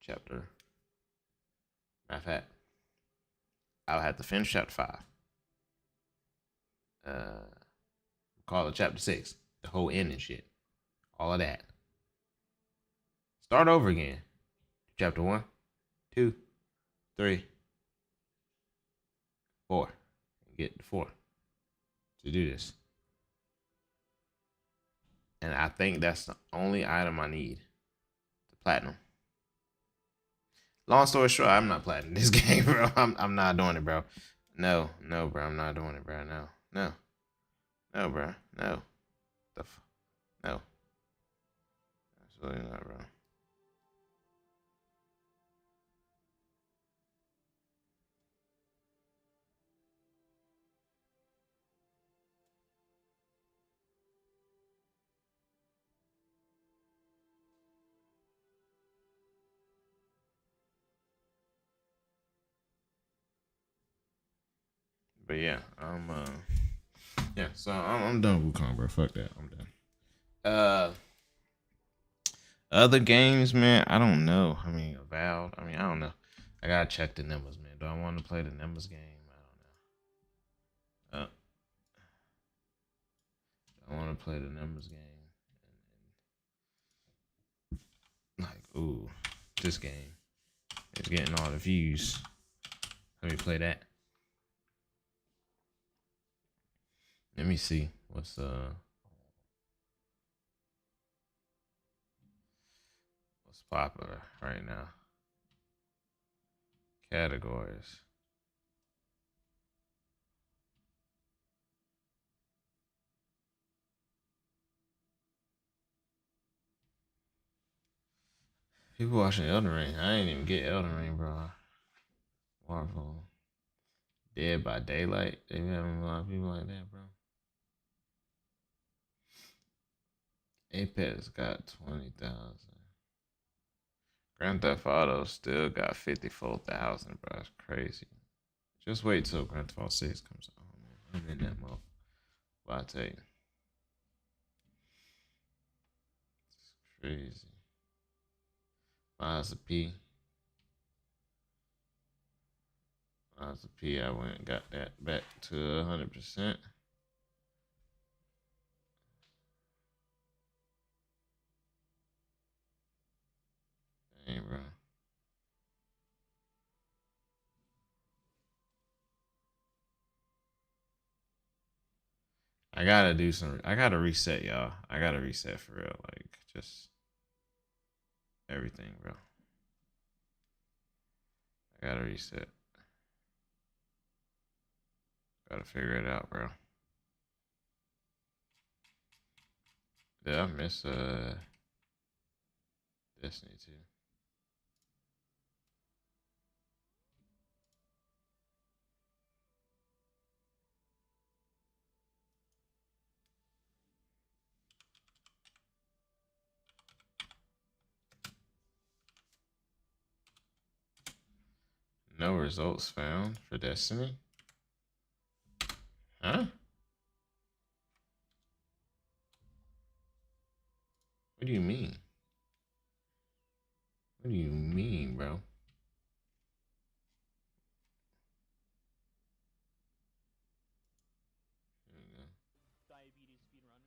Speaker 1: chapter. Matter of fact, I'll have to finish chapter 5. Call it chapter 6. The whole ending shit. All of that. Start over again. Chapter 1, 2, 3, 4. Get the 4 to do this. And I think that's the only item I need to platinum. Long story short, I'm not platinum this game, bro. I'm not doing it, bro. No, bro. I'm not doing it, bro. No, bro. No. No. Absolutely not, bro. But yeah, so I'm done with Wukong, bro. Fuck that. I'm done. Other games, man, I don't know. I mean, Avowed. I don't know. I gotta check the numbers, man. Do I want to play the numbers game? I don't know. I want to play the numbers game. Like, ooh, this game is getting all the views. Let me play that. Let me see what's popular right now. Categories. People watching Elden Ring. I ain't even get Elden Ring, bro. Marvel. Dead by Daylight. They having a lot of people like that, bro. Apex got 20,000. Grand Theft Auto still got 54,000, bro. That's crazy. Just wait till Grand Theft Auto 6 comes out, man. I'm in that mode. What I tell you. It's crazy. Mazda P. I went and got that back to 100%. Dang, bro. I gotta reset, y'all. I gotta reset for real. Like, just everything, bro. I gotta reset. Gotta figure it out, bro. Did I miss Destiny 2? No results found for Destiny. Huh? What do you mean? What do you mean, bro? There we go.
Speaker 7: Diabetes speedrun.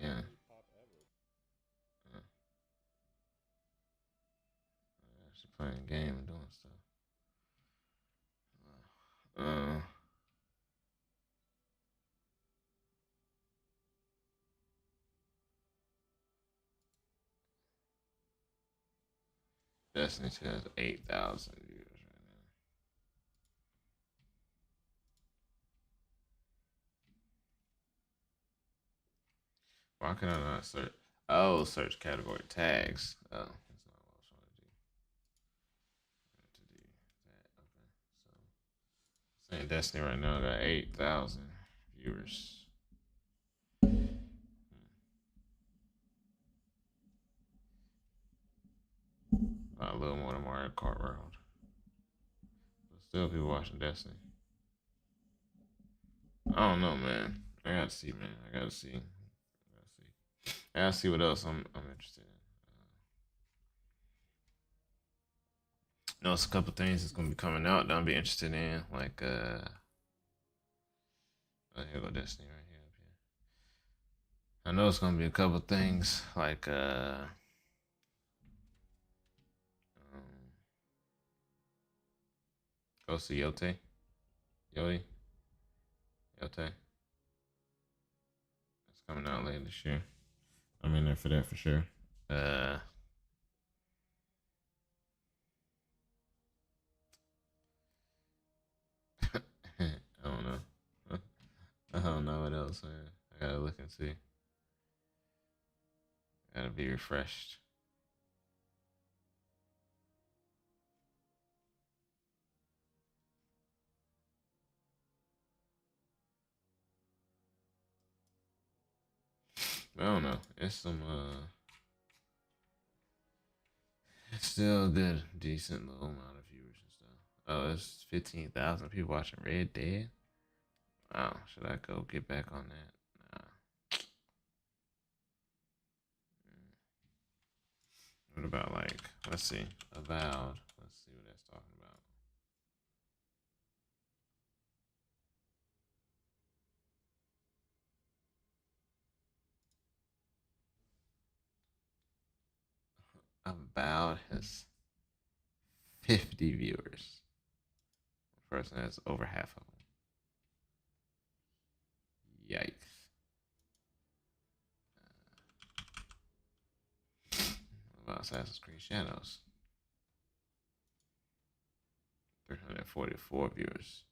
Speaker 1: Yeah. Actually playing a game and doing stuff. Destiny 2 has 8,000 views right now. Why can I not search? Oh, search category tags. Oh, that's not what I was trying to do. Okay, so saying Destiny right now got 8,000 viewers. A little more than Mario Kart World. But still people watching Destiny. I don't know, man. I gotta see, man. I gotta see what else I'm interested in. Know it's a couple things that's gonna be coming out that I'll be interested in. Like oh, here go Destiny right here up here. I know it's gonna be a couple things like Ghost of Yote. Yote. That's coming out later this year. I'm in there for that for sure. I don't know. I don't know what else, man. I gotta look and see. Gotta be refreshed. I don't know. It's some it's still a good, decent little amount of viewers and stuff. Oh, it's 15,000 people watching Red Dead. Wow, should I go get back on that? Nah. What about like, let's see, Avowed. Let's see what that's talking about. Avowed has 50 viewers. The person has over half of them. Yikes. What about Assassin's Creed Shadows? 344 viewers.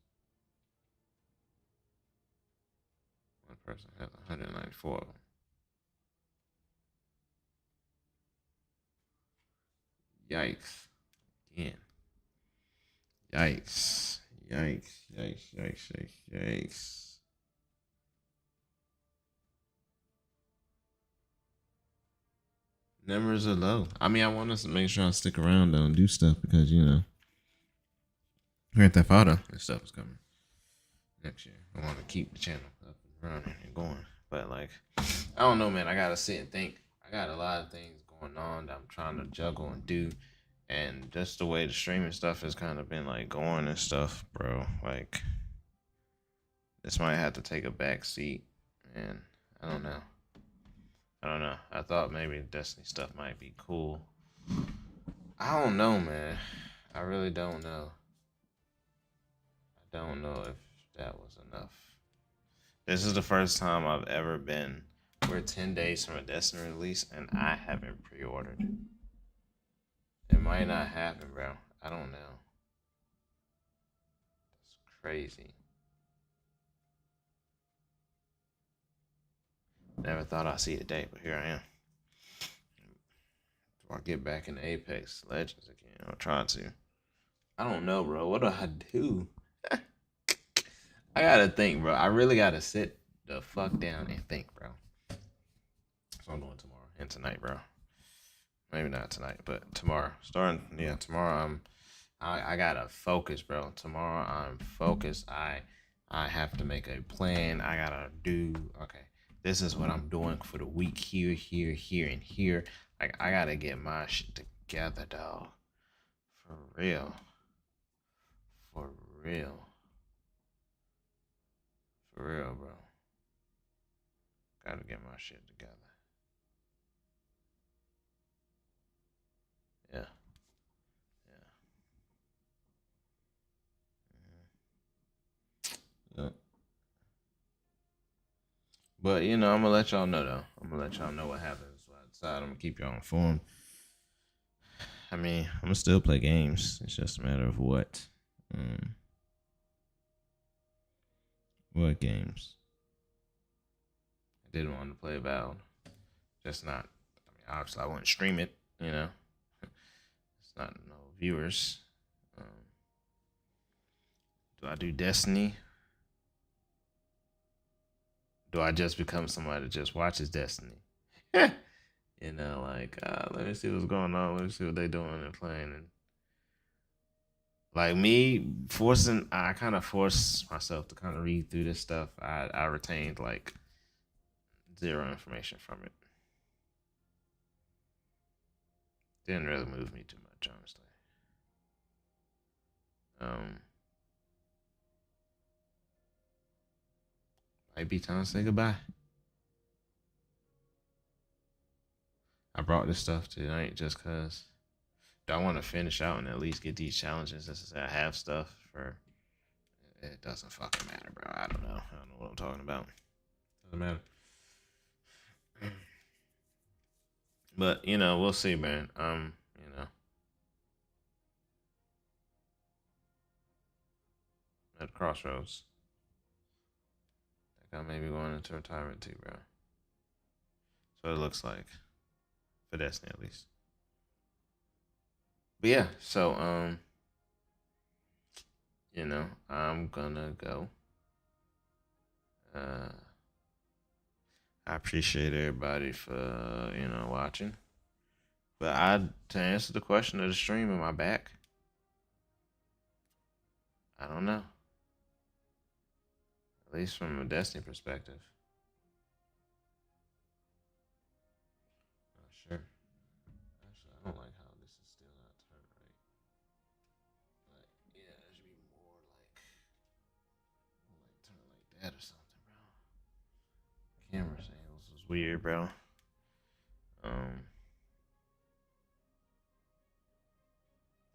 Speaker 1: One person has 194 of them. Yikes. Again. Yikes. Yikes. Numbers are low. I mean, I want us to make sure I stick around though and do stuff because, you know, Grand Theft Auto and stuff is coming next year. I want to keep the channel up and running and going. But, like, I don't know, man. I got to sit and think. I got a lot of things going on that I'm trying to juggle and do. And just the way the streaming stuff has kind of been, like, going and stuff, bro. Like, this might have to take a back seat. And I don't know. I thought maybe Destiny stuff might be cool. I don't know, man. I really don't know. I don't know if that was enough. This is the first time I've ever been. We're 10 days from a Destiny release, and I haven't pre-ordered. It might not happen, bro. I don't know. That's crazy. Never thought I'd see the day, but here I am. Before I get back into Apex Legends again, I'll try to. I don't know, bro. What do I do? I gotta think, bro. I really gotta sit the fuck down and think, bro. So I'm doing tomorrow and tonight, bro. Maybe not tonight, but tomorrow. Tomorrow I gotta focus, bro. Tomorrow I'm focused. I have to make a plan. I gotta do okay. This is what I'm doing for the week here, here, here, and here. Like I gotta get my shit together, dog. For real. For real. For real, bro. Gotta get my shit together. Yeah. Yeah. Yeah. But you know, I'm gonna let y'all know though. I'm gonna let y'all know what happens outside. I'm gonna keep y'all informed. I mean, I'm gonna still play games. It's just a matter of what. What games? I didn't want to play Valve. Just not. I mean, obviously, I wouldn't stream it. You know, it's not no viewers. Do I do Destiny? Do I just become somebody that just watches Destiny? You know, like let me see what's going on. Let me see what they doing and playing. And like me forcing, I kind of forced myself to kind of read through this stuff. I retained like zero information from it. Didn't really move me too much, honestly. Might be time to say goodbye. I brought this stuff tonight just cause I want to finish out and at least get these challenges. This is I have stuff for. It doesn't fucking matter, bro. I don't know. I don't know what I'm talking about. Doesn't matter. But you know, we'll see, man. You know, at crossroads. I think I may be going into retirement too, bro. That's what it looks like. For Destiny at least. But yeah, so you know, I'm gonna go. I appreciate everybody for, you know, watching. But to answer the question of the stream, am I back? I don't know. At least from a Destiny perspective. Not sure. Actually, I don't like how this is still not turned right. But yeah, it should be more like turn it like that or something, bro. Camera angles was weird, bro.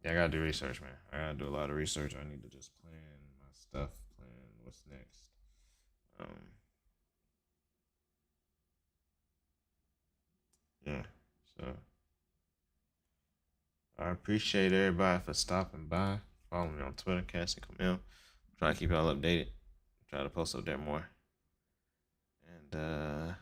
Speaker 1: Yeah, I gotta do research, man. I gotta do a lot of research. I need to just plan my stuff, plan what's next. Yeah, so I appreciate everybody for stopping by. Follow me on Twitter, Cassie Camille. Try to keep y'all updated. Try to post up there more. And